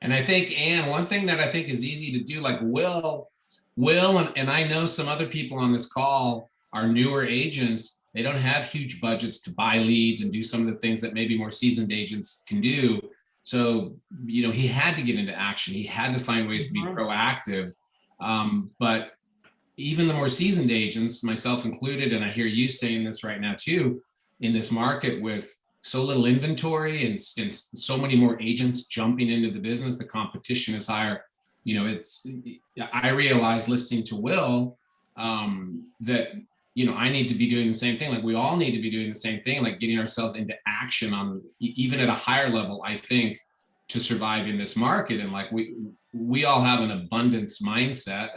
And I think, Anne, one thing that I think is easy to do, like Will, and I know some other people on this call are newer agents. They don't have huge budgets to buy leads and do some of the things that maybe more seasoned agents can do. So, he had to get into action. He had to find ways to be proactive. But even the more seasoned agents, myself included, and I hear you saying this right now too, in this market with so little inventory and so many more agents jumping into the business, the competition is higher. I realize listening to Will that, I need to be doing the same thing. Like we all need to be doing the same thing, like getting ourselves into action on even at a higher level, I think, to survive in this market. And like we all have an abundance mindset.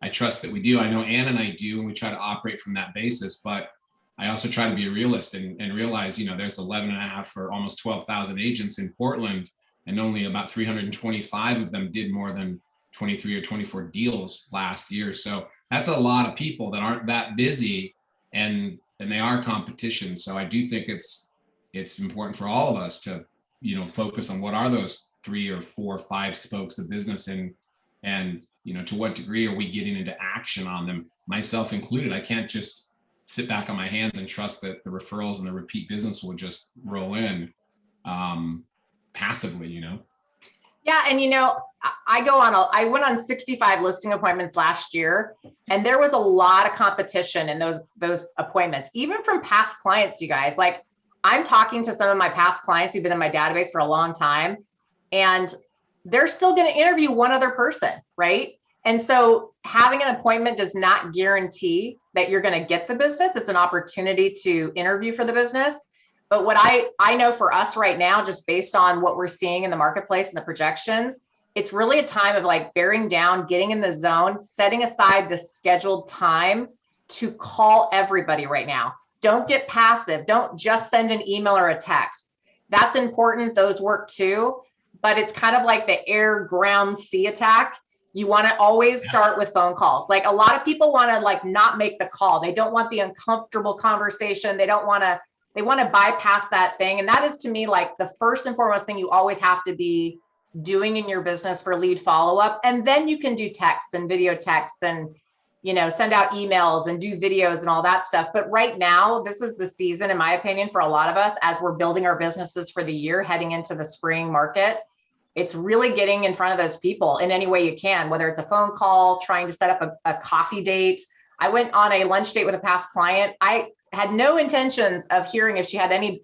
I trust that we do. I know Ann and I do, and we try to operate from that basis. But I also try to be a realist and realize, there's 11.5 or almost 12,000 agents in Portland, and only about 325 of them did more than 23 or 24 deals last year. So that's a lot of people that aren't that busy, and they are competition. So I do think it's important for all of us to, focus on what are those 3 or 4 or 5 spokes of business, and to what degree are we getting into action on them, myself included. I can't just sit back on my hands and trust that the referrals and the repeat business will just roll in passively, Yeah. And I went on 65 listing appointments last year, and there was a lot of competition in those appointments, even from past clients, you guys. Like I'm talking to some of my past clients who've been in my database for a long time, and they're still going to interview one other person, right? And so having an appointment does not guarantee that you're going to get the business. It's an opportunity to interview for the business. But what I know for us right now, just based on what we're seeing in the marketplace and the projections, it's really a time of like bearing down, getting in the zone, setting aside the scheduled time to call everybody right now. Don't get passive. Don't just send an email or a text. That's important. Those work too. But it's kind of like the air, ground, sea attack. You want to always start with phone calls. Like a lot of people want to like not make the call. They don't want the uncomfortable conversation. They want to bypass that thing. And that is to me, like the first and foremost thing you always have to be doing in your business for lead follow-up. And then you can do texts and video texts and, send out emails and do videos and all that stuff. But right now, this is the season, in my opinion, for a lot of us, as we're building our businesses for the year, heading into the spring market. It's really getting in front of those people in any way you can, whether it's a phone call, trying to set up a coffee date. I went on a lunch date with a past client. I had no intentions of hearing if she had any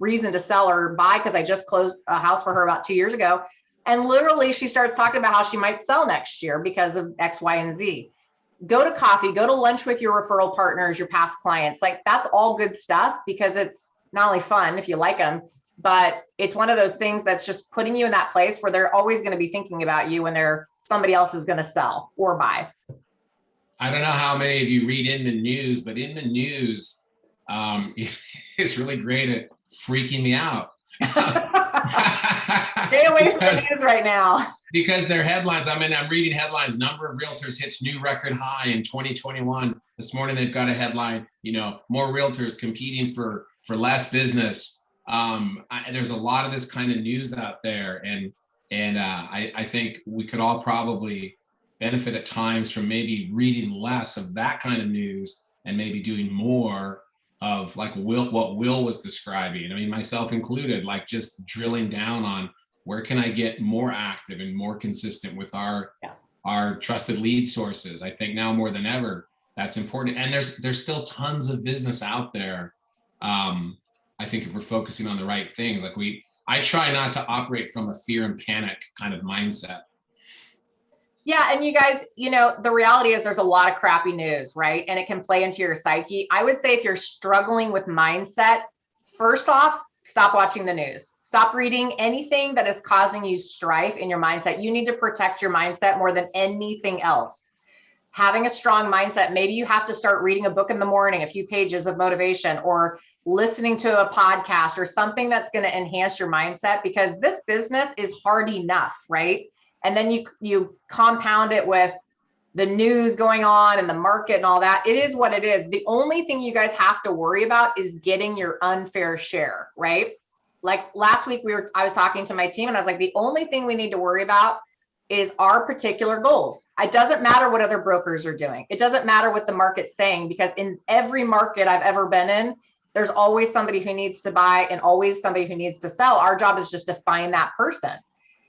reason to sell or buy, because I just closed a house for her about 2 years ago. And literally she starts talking about how she might sell next year because of X, Y, and Z. Go to coffee, go to lunch with your referral partners, your past clients. Like that's all good stuff, because it's not only fun if you like them, but it's one of those things that's just putting you in that place where they're always going to be thinking about you when somebody else is going to sell or buy. I don't know how many of you read Inman News, but Inman News is really great at freaking me out. Stay away from the news right now. Because their headlines, I'm reading headlines. Number of realtors hits new record high in 2021. This morning they've got a headline, more realtors competing for less business. There's a lot of this kind of news out there, and I think we could all probably benefit at times from maybe reading less of that kind of news and maybe doing more of like what Will was describing. I mean, myself included, like just drilling down on where can I get more active and more consistent with our trusted lead sources. I think now more than ever, that's important. And there's still tons of business out there. I think if we're focusing on the right things, like I try not to operate from a fear and panic kind of mindset. Yeah. And you guys, the reality is there's a lot of crappy news, right? And it can play into your psyche. I would say if you're struggling with mindset, first off, stop watching the news. Stop reading anything that is causing you strife in your mindset. You need to protect your mindset more than anything else. Having a strong mindset, maybe you have to start reading a book in the morning, a few pages of motivation, or listening to a podcast or something that's going to enhance your mindset, because this business is hard enough, right? And then you compound it with the news going on and the market and all that. It is what it is. The only thing you guys have to worry about is getting your unfair share, right? Like last week I was talking to my team and I was like, the only thing we need to worry about is our particular goals. It doesn't matter what other brokers are doing. It doesn't matter what the market's saying, because in every market I've ever been in, there's always somebody who needs to buy and always somebody who needs to sell. Our job is just to find that person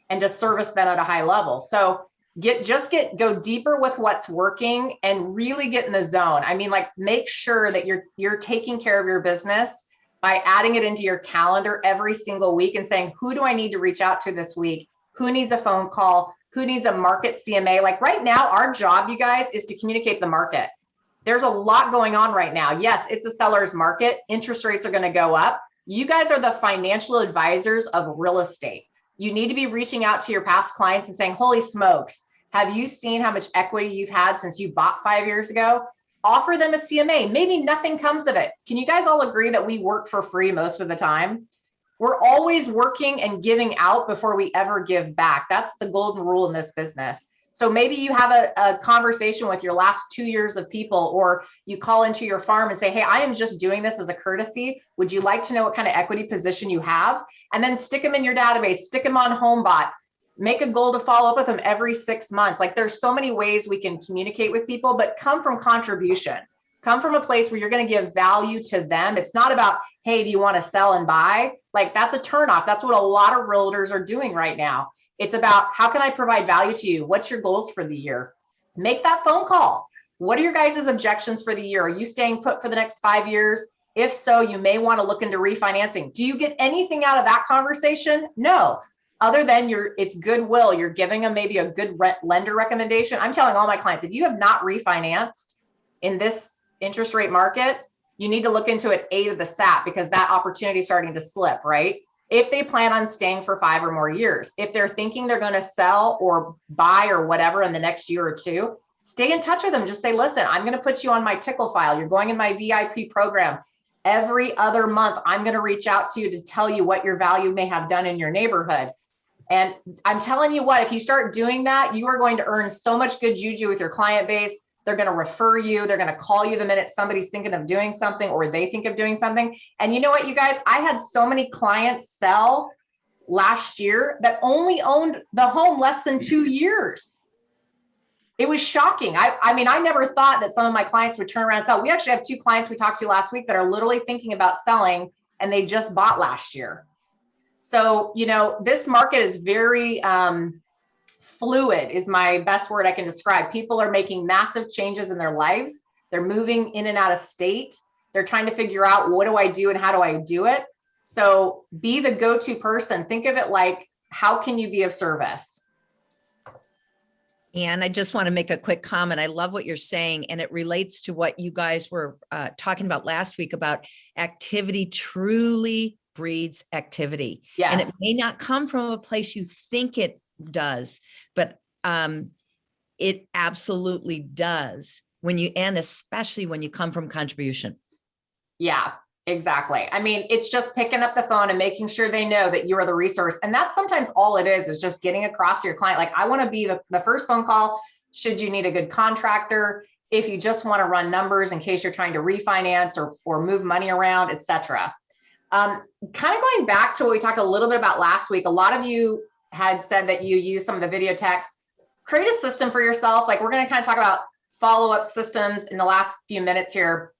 and to service them at a high level. So go deeper with what's working and really get in the zone. I mean, like, make sure that you're taking care of your business by adding it into your calendar every single week and saying, who do I need to reach out to this week? Who needs a phone call? Who needs a market CMA? Like right now, our job, you guys, is to communicate the market. There's a lot going on right now. Yes, it's a seller's market. Interest rates are going to go up. You guys are the financial advisors of real estate. You need to be reaching out to your past clients and saying, holy smokes, have you seen how much equity you've had since you bought 5 years ago? Offer them a CMA. Maybe nothing comes of it. Can you guys all agree that we work for free most of the time? We're always working and giving out before we ever give back. That's the golden rule in this business. So maybe you have a conversation with your last 2 years of people, or you call into your farm and say, hey, I am just doing this as a courtesy. Would you like to know what kind of equity position you have? And then stick them in your database, stick them on HomeBot, make a goal to follow up with them every 6 months. Like there's so many ways we can communicate with people, but come from contribution. Come from a place where you're going to give value to them. It's not about, hey, do you want to sell and buy? Like that's a turnoff. That's what a lot of realtors are doing right now. It's about, how can I provide value to you? What's your goals for the year? Make that phone call. What are your guys' objections for the year? Are you staying put for the next 5 years? If so, you may want to look into refinancing. Do you get anything out of that conversation? No, other than it's goodwill. You're giving them maybe a good lender recommendation. I'm telling all my clients, if you have not refinanced in this interest rate market, you need to look into it A to the SAP, because that opportunity is starting to slip, right? If they plan on staying for 5 or more years, if they're thinking they're going to sell or buy or whatever in the next year or two, stay in touch with them. Just say, listen, I'm going to put you on my tickle file. You're going in my VIP program. Every other month, I'm going to reach out to you to tell you what your value may have done in your neighborhood. And I'm telling you what, if you start doing that, you are going to earn so much good juju with your client base. They're going to refer you. They're going to call you the minute somebody's thinking of doing something or they think of doing something. And you know what, you guys, I had so many clients sell last year that only owned the home less than 2 years. It was shocking. I mean, I never thought that some of my clients would turn around and sell. We actually have 2 clients we talked to last week that are literally thinking about selling, and they just bought last year. So, this market is very, fluid is my best word I can describe. People are making massive changes in their lives. They're moving in and out of state. They're trying to figure out, what do I do and how do I do it? So be the go-to person. Think of it like, how can you be of service? And I just want to make a quick comment. I love what you're saying, and it relates to what you guys were talking about last week about activity truly breeds activity. Yes. And it may not come from a place you think it does, but it absolutely does and especially when you come from contribution. Yeah, exactly. I mean, it's just picking up the phone and making sure they know that you are the resource. And that's sometimes all it is just getting across to your client. Like, I want to be the first phone call. Should you need a good contractor, if you just want to run numbers in case you're trying to refinance or move money around, etc. Kind of going back to what we talked a little bit about last week, a lot of you had said that you use some of the video text. Create a system for yourself. Like, we're going to kind of talk about follow-up systems in the last few minutes here.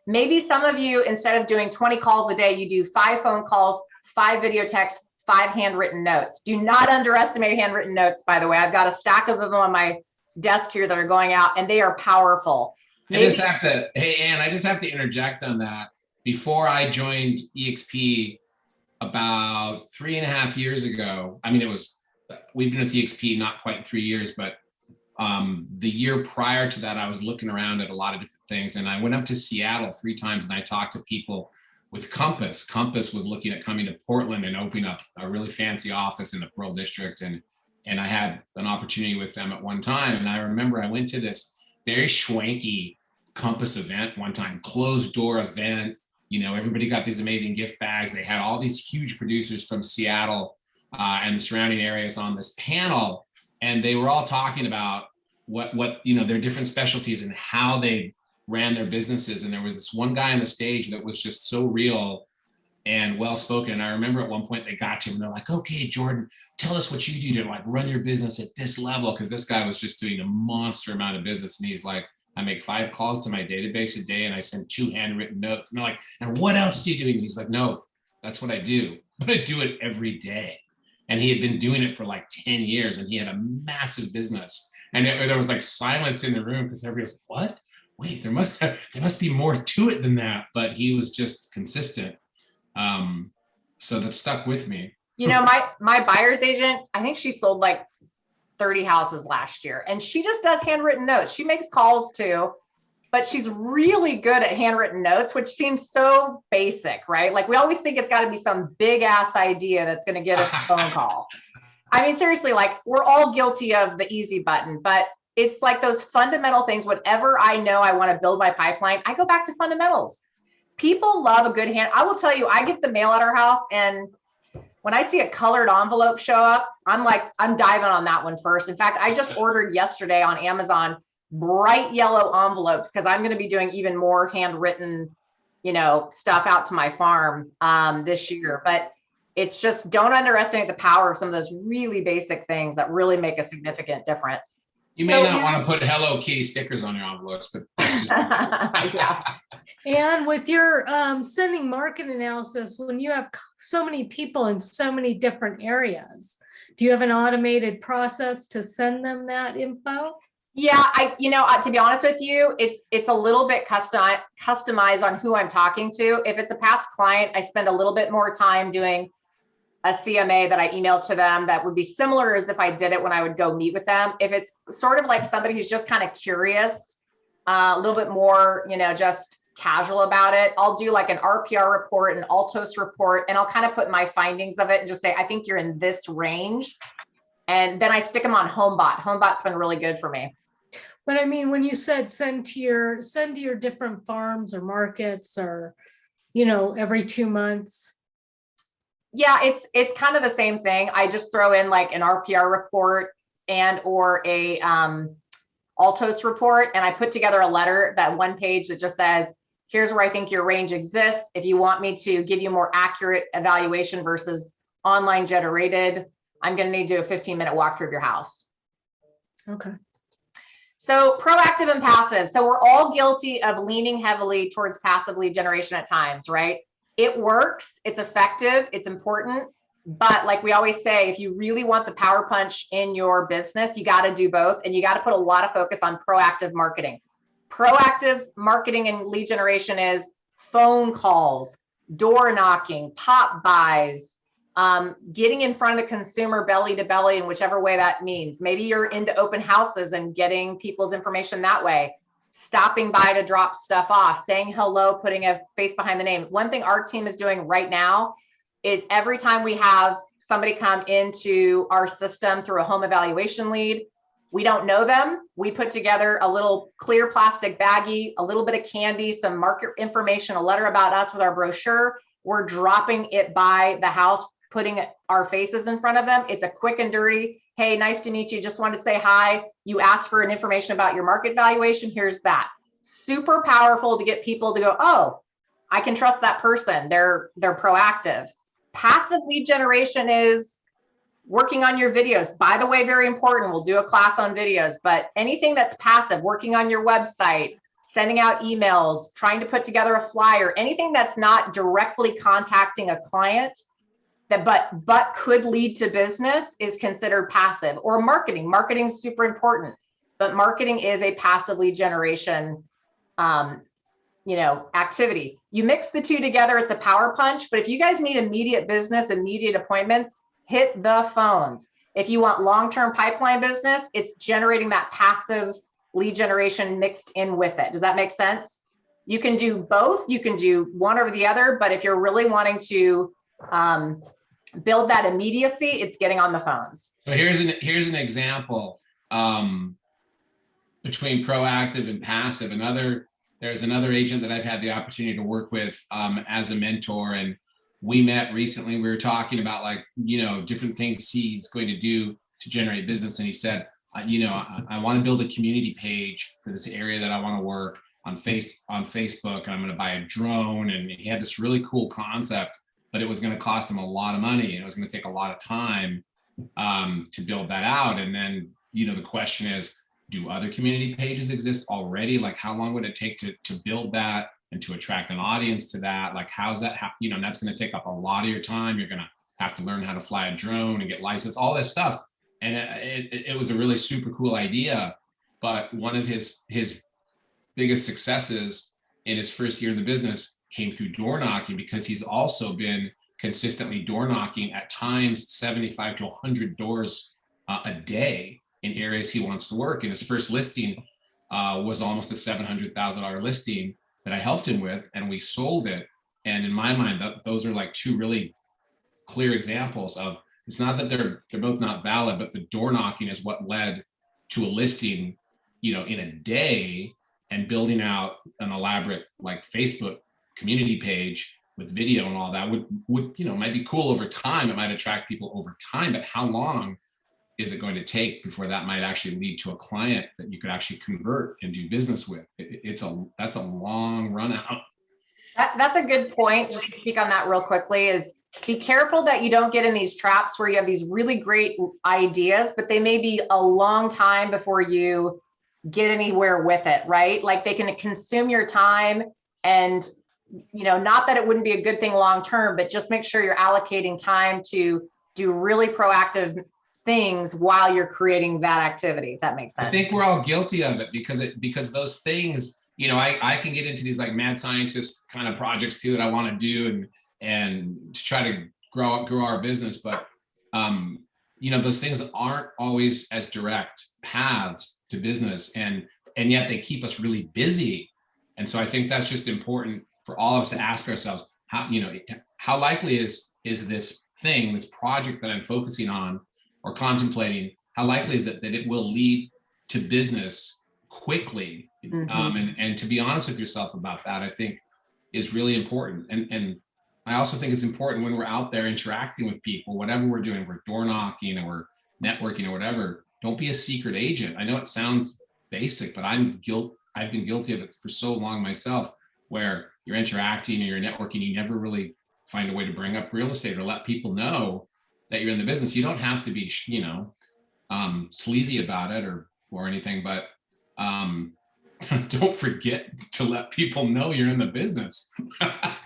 Maybe some of you, instead of doing 20 calls a day, you do 5 phone calls, 5 video text, 5 handwritten notes. Do not underestimate handwritten notes, by the way. I've got a stack of them on my desk here that are going out, and they are powerful. Hey, Ann, I just have to interject on that. Before I joined EXP about 3.5 years ago, I mean, we've been with EXP not quite 3 years, but the year prior to that, I was looking around at a lot of different things, and I went up to Seattle 3 times and I talked to people with Compass. Compass was looking at coming to Portland and opening up a really fancy office in the Pearl District, and I had an opportunity with them at one time. And I remember I went to this very schwanky Compass event one time, closed door event. Everybody got these amazing gift bags. They had all these huge producers from Seattle and the surrounding areas on this panel, and they were all talking about what their different specialties and how they ran their businesses. And there was this one guy on the stage that was just so real and well-spoken. And I remember at one point they got to him and they're like, okay, Jordan, tell us what you do to like run your business at this level. Cause this guy was just doing a monster amount of business. And he's like, I make 5 calls to my database a day and I send 2 handwritten notes. And they're like, and what else do you do? And he's like, no, that's what I do, but I do it every day. And he had been doing it for like 10 years and he had a massive business. And there was like silence in the room because everybody was like, what? Wait, there must be more to it than that. But he was just consistent. So that stuck with me. My buyer's agent, I think she sold like 30 houses last year, and she just does handwritten notes. She makes calls too, but she's really good at handwritten notes, which seems so basic, right? Like, we always think it's got to be some big ass idea that's going to get us a phone call. I mean, seriously, like, we're all guilty of the easy button, but it's like those fundamental things. Whatever I know I want to build my pipeline, I go back to fundamentals. People love a good hand. I will tell you, I get the mail at our house, and when I see a colored envelope show up, I'm diving on that one first. In fact, I just ordered yesterday on Amazon bright yellow envelopes because I'm going to be doing even more handwritten, stuff out to my farm this year. But it's just, don't underestimate the power of some of those really basic things that really make a significant difference. You may not want to put Hello Kitty stickers on your envelopes, but that's just Yeah. And with your sending market analysis, when you have so many people in so many different areas, do you have an automated process to send them that info? Yeah, to be honest with you, it's a little bit customized on who I'm talking to. If it's a past client, I spend a little bit more time doing a CMA that I emailed to them that would be similar as if I did it when I would go meet with them. If it's sort of like somebody who's just kind of curious, a little bit more, just casual about it, I'll do like an RPR report, an Altos report, and I'll kind of put my findings of it and just say, I think you're in this range. And then I stick them on HomeBot. HomeBot's been really good for me. But I mean, when you said send to your different farms or markets or, every 2 months. Yeah, it's kind of the same thing. I just throw in like an RPR report and or a Altos report, and I put together a letter, that one page that just says, here's where I think your range exists. If you want me to give you more accurate evaluation versus online generated, I'm going to need to do a 15-minute walkthrough of your house. Okay. So proactive and passive. So we're all guilty of leaning heavily towards passive lead generation at times, right? It works, it's effective, it's important. But like we always say, if you really want the power punch in your business, you got to do both. And you got to put a lot of focus on proactive marketing. Proactive marketing and lead generation is phone calls, door knocking, pop buys, getting in front of the consumer belly to belly in whichever way that means. Maybe you're into open houses and getting people's information that way. Stopping by to drop stuff off, saying hello, putting a face behind the name. One thing our team is doing right now is every time we have somebody come into our system through a home evaluation lead, we don't know them. We put together a little clear plastic baggie, a little bit of candy, some market information, a letter about us with our brochure. We're dropping it by the house, putting our faces in front of them. It's a quick and dirty. Hey, nice to meet you. Just wanted to say hi. You asked for an information about your market valuation. Here's that. Super powerful to get people to go, oh, I can trust that person. They're proactive. Passive lead generation is working on your videos. By the way, very important. We'll do a class on videos, but anything that's passive, working on your website, sending out emails, trying to put together a flyer, anything that's not directly contacting a client that but could lead to business is considered passive. Or marketing. Marketing is super important, but marketing is a passive lead generation activity. You mix the two together, it's a power punch. But if you guys need immediate business, immediate appointments, hit the phones. If you want long-term pipeline business, it's generating that passive lead generation mixed in with it. Does that make sense? You can do both. You can do one over the other, but if you're really wanting to build that immediacy, it's getting on the phones. So here's an example between proactive and passive. There's another agent that I've had the opportunity to work with as a mentor, and we met recently. We were talking about different things he's going to do to generate business, and he said, I want to build a community page for this area that I want to work on Facebook, and I'm going to buy a drone. And he had this really cool concept, but it was going to cost him a lot of money, and it was going to take a lot of time to build that out. And then, the question is, do other community pages exist already? Like, how long would it take to build that and to attract an audience to that? Like, how's that and that's going to take up a lot of your time. You're going to have to learn how to fly a drone and get licensed, all this stuff. And it was a really super cool idea. But one of his biggest successes in his first year in the business came through door knocking, because he's also been consistently door knocking, at times 75 to 100 doors a day in areas he wants to work. And his first listing was almost a $700,000 listing that I helped him with, and we sold it. And in my mind, those are like two really clear examples of, it's not that they're both not valid, but the door knocking is what led to a listing, in a day, and building out an elaborate Facebook community page with video and all that would might be cool over time. It might attract people over time, but how long is it going to take before that might actually lead to a client that you could actually convert and do business with? That's a long run out. That's a good point. Just to speak on that real quickly, is be careful that you don't get in these traps where you have these really great ideas, but they may be a long time before you get anywhere with it, right? Like, they can consume your time, and not that it wouldn't be a good thing long term, but just make sure you're allocating time to do really proactive things while you're creating that activity, if that makes sense. I think we're all guilty of it because those things, I can get into these mad scientist kind of projects too that I want to do and to try to grow our business. But those things aren't always as direct paths to business, and yet they keep us really busy. And so I think that's just important for all of us to ask ourselves, how likely is this project that I'm focusing on or contemplating, how likely is it that it will lead to business quickly? Mm-hmm. And to be honest with yourself about that, I think is really important. And I also think it's important when we're out there interacting with people, whatever we're doing, we're door knocking or we're networking or whatever, don't be a secret agent. I know it sounds basic, but I've been guilty of it for so long myself, where you're interacting or you're networking, you never really find a way to bring up real estate or let people know that you're in the business. You don't have to be, sleazy about it or anything, but don't forget to let people know you're in the business.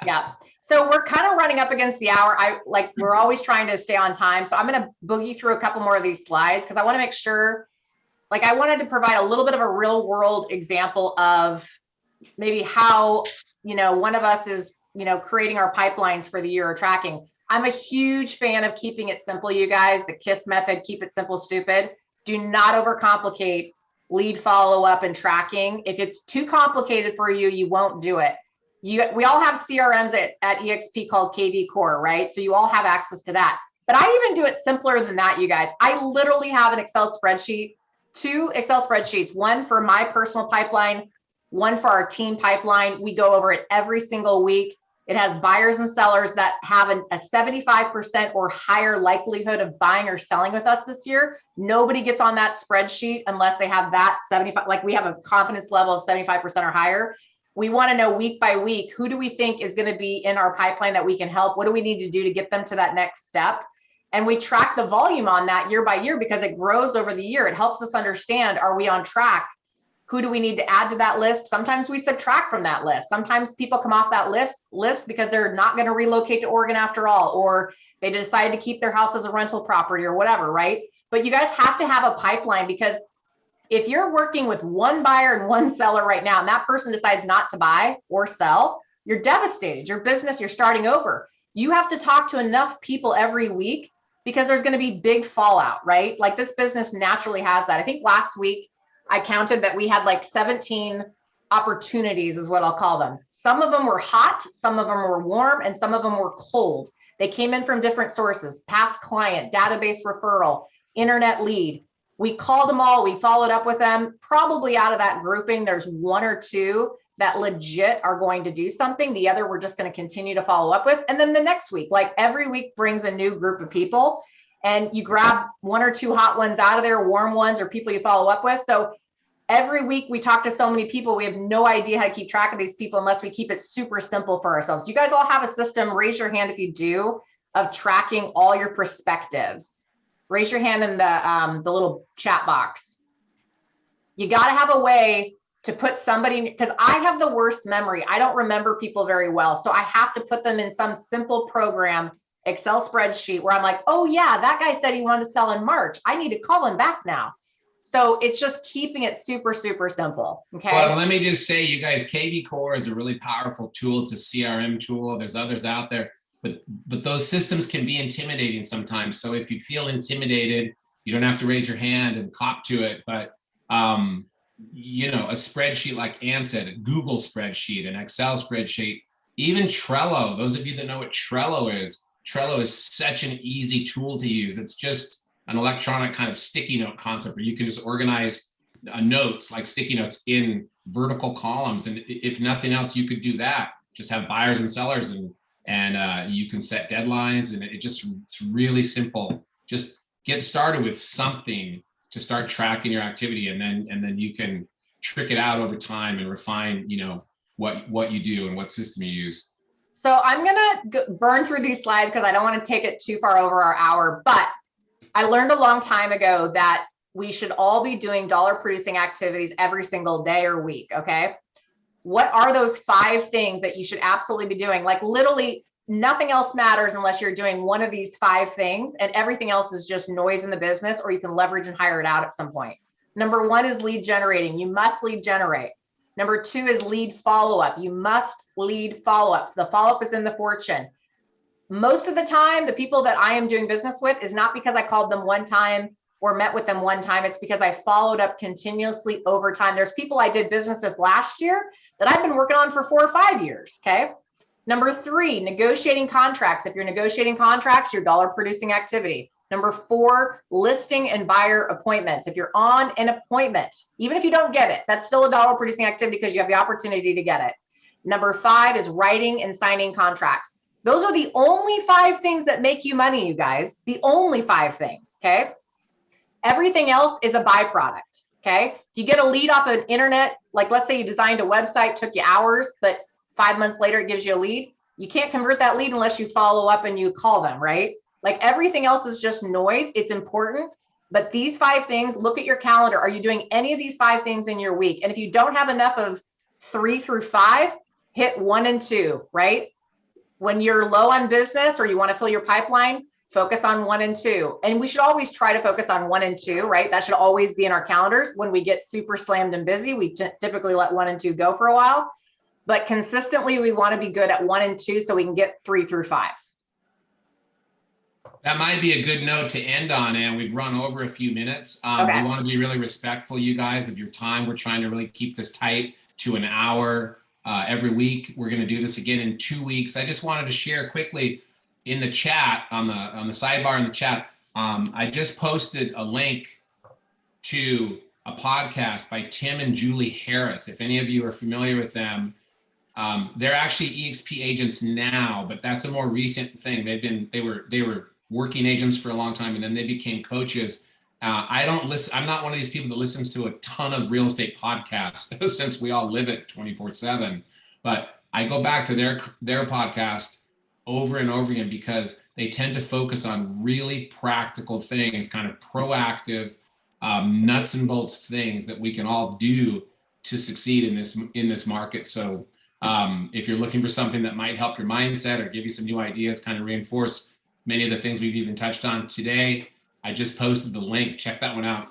Yeah. So we're kind of running up against the hour. We're always trying to stay on time. So I'm going to boogie through a couple more of these slides, because I want to make sure, I wanted to provide a little bit of a real world example of maybe how, one of us is, creating our pipelines for the year or tracking. I'm a huge fan of keeping it simple, you guys. The KISS method, keep it simple, stupid. Do not overcomplicate lead follow-up and tracking. If it's too complicated for you, you won't do it. We all have CRMs at EXP called KV Core, right? So you all have access to that. But I even do it simpler than that, you guys. I literally have an Excel spreadsheet, 2 Excel spreadsheets, one for my personal pipeline, one for our team pipeline. We go over it every single week. It has buyers and sellers that have a 75% or higher likelihood of buying or selling with us this year. Nobody gets on that spreadsheet unless they have that 75, we have a confidence level of 75% or higher. We want to know week by week, who do we think is going to be in our pipeline that we can help? What do we need to do to get them to that next step? And we track the volume on that year by year because it grows over the year. It helps us understand, are we on track? Who do we need to add to that list? Sometimes we subtract from that list. Sometimes people come off that list because they're not going to relocate to Oregon after all, or they decide to keep their house as a rental property or whatever, right? But you guys have to have a pipeline, because if you're working with one buyer and one seller right now, and that person decides not to buy or sell, you're devastated. Your business, you're starting over. You have to talk to enough people every week because there's going to be big fallout, right? Like this business naturally has that. I think last week I counted that we had like 17 opportunities is what I'll call them. Some of them were hot, some of them were warm, and some of them were cold. They came in from different sources: past client, database referral, internet lead. We called them all, we followed up with them. Probably out of that grouping, there's one or two that legit are going to do something. The other we're just going to continue to follow up with. And then the next week, like every week brings a new group of people, and you grab one or two hot ones out of there, warm ones, or people you follow up with. So every week we talk to so many people, we have no idea how to keep track of these people unless we keep it super simple for ourselves. Do you guys all have a system? Raise your hand if you do, of tracking all your perspectives. Raise your hand in the little chat box. You got to have a way to put somebody, because I have the worst memory. I don't remember people very well. So I have to put them in some simple program, Excel spreadsheet, where I'm like, oh yeah, that guy said he wanted to sell in March. I need to call him back now. So it's just keeping it super, super simple. Okay. Well, let me just say, you guys, KV Core is a really powerful tool. It's a CRM tool. There's others out there, but those systems can be intimidating sometimes. So if you feel intimidated, you don't have to raise your hand and cop to it. But you know, a spreadsheet like Ann said, a Google spreadsheet, an Excel spreadsheet, even Trello. Those of you that know what Trello is such an easy tool to use. It's just an electronic kind of sticky note concept where you can just organize notes like sticky notes in vertical columns. And if nothing else, you could do that. Just have buyers and sellers, and you can set deadlines, and it's really simple. Just get started with something to start tracking your activity, and then you can trick it out over time and refine, you know, what you do and what system you use. So I'm gonna burn through these slides because I don't want to take it too far over our hour, but I learned a long time ago that we should all be doing dollar producing activities every single day or week. Okay. What are those 5 things that you should absolutely be doing? Like literally nothing else matters unless you're doing one of these 5 things, and everything else is just noise in the business, or you can leverage and hire it out at some point. Number 1 is lead generating. You must lead generate. Number 2 is lead follow-up. You must lead follow-up. The follow-up is in the fortune. Most of the time, the people that I am doing business with is not because I called them one time or met with them one time. It's because I followed up continuously over time. There's people I did business with last year that I've been working on for 4 or 5 years, okay? Number 3, negotiating contracts. If you're negotiating contracts, your dollar producing activity. Number 4, listing and buyer appointments. If you're on an appointment, even if you don't get it, that's still a dollar producing activity because you have the opportunity to get it. Number 5 is writing and signing contracts. Those are the only 5 things that make you money, you guys. The only 5 things, okay? Everything else is a byproduct, okay? If you get a lead off an internet, like let's say you designed a website, took you hours, but 5 months later it gives you a lead, you can't convert that lead unless you follow up and you call them, right? Like everything else is just noise. It's important, but these 5 things, look at your calendar. Are you doing any of these 5 things in your week? And if you don't have enough of 3 through 5, hit 1 and 2, right? When you're low on business or you want to fill your pipeline, focus on 1 and 2. And we should always try to focus on 1 and 2, right? That should always be in our calendars. When we get super slammed and busy, we typically let 1 and 2 go for a while. But consistently, we want to be good at 1 and 2 so we can get 3 through 5. That might be a good note to end on, and we've run over a few minutes. Okay. We want to be really respectful, you guys, of your time. We're trying to really keep this tight to an hour every week. We're going to do this again in 2 weeks. I just wanted to share quickly in the chat, on the sidebar in the chat, I just posted a link to a podcast by Tim and Julie Harris. If any of you are familiar with them, they're actually EXP agents now, but that's a more recent thing. They were working agents for a long time, and then they became coaches. I don't listen. I'm not one of these people that listens to a ton of real estate podcasts since we all live it 24/7. But I go back to their podcast over and over again because they tend to focus on really practical things, kind of proactive, nuts and bolts things that we can all do to succeed in this market. So if you're looking for something that might help your mindset or give you some new ideas, kind of reinforce many of the things we've even touched on today, I just posted the link. Check that one out.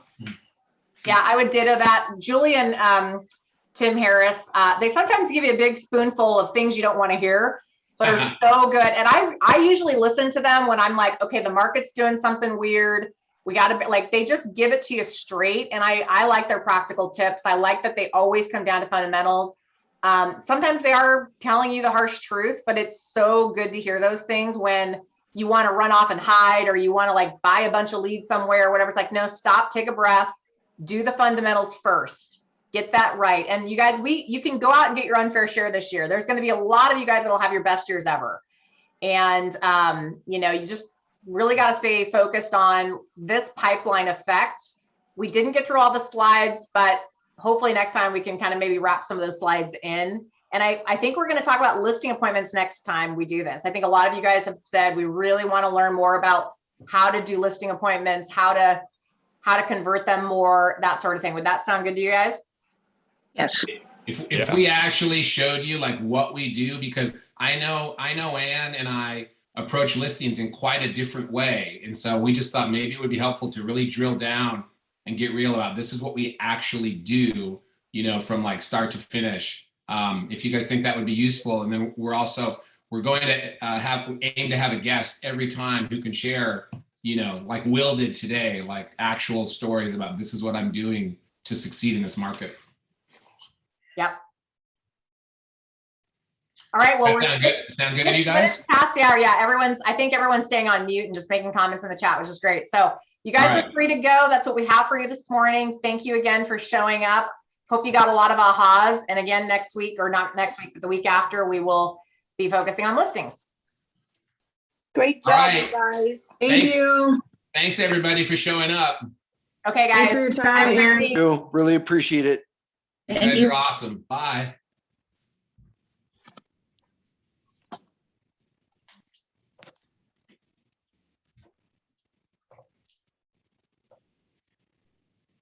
Yeah, I would ditto that. Julie and Tim Harris, they sometimes give you a big spoonful of things you don't want to hear, but are so good. And I usually listen to them when I'm like, okay, the market's doing something weird. We got to be like, they just give it to you straight. And I like their practical tips. I like that they always come down to fundamentals. Sometimes they are telling you the harsh truth, but it's so good to hear those things when you want to run off and hide, or you want to like buy a bunch of leads somewhere or whatever. It's like, no, stop, take a breath, do the fundamentals first, get that right. And you guys, you can go out and get your unfair share this year. There's going to be a lot of you guys that'll have your best years ever. And, you know, you just really got to stay focused on this pipeline effect. We didn't get through all the slides, but hopefully next time we can kind of maybe wrap some of those slides in. And I think we're going to talk about listing appointments next time we do this. I think a lot of you guys have said we really want to learn more about how to do listing appointments, how to convert them more, that sort of thing. Would that sound good to you guys? Yes. If we actually showed you like what we do, because I know Ann and I approach listings in quite a different way. And so we just thought maybe it would be helpful to really drill down and get real about this is what we actually do, you know, from like start to finish. If you guys think that would be useful. And then we're going to aim to have a guest every time who can share, you know, like Will did today, like actual stories about this is what I'm doing to succeed in this market. Yep. All right. Well, sound good to you guys? Past the hour. Yeah. I think everyone's staying on mute and just making comments in the chat, which is great. So you guys are free to go. That's what we have for you this morning. Thank you again for showing up. Hope you got a lot of ahas. And again, next week, or not next week, but the week after, we will be focusing on listings. Great job, you guys. Thank you. Thanks everybody for showing up. Okay, guys. Thanks for your time, Aaron. Really appreciate it. You guys are awesome. Bye.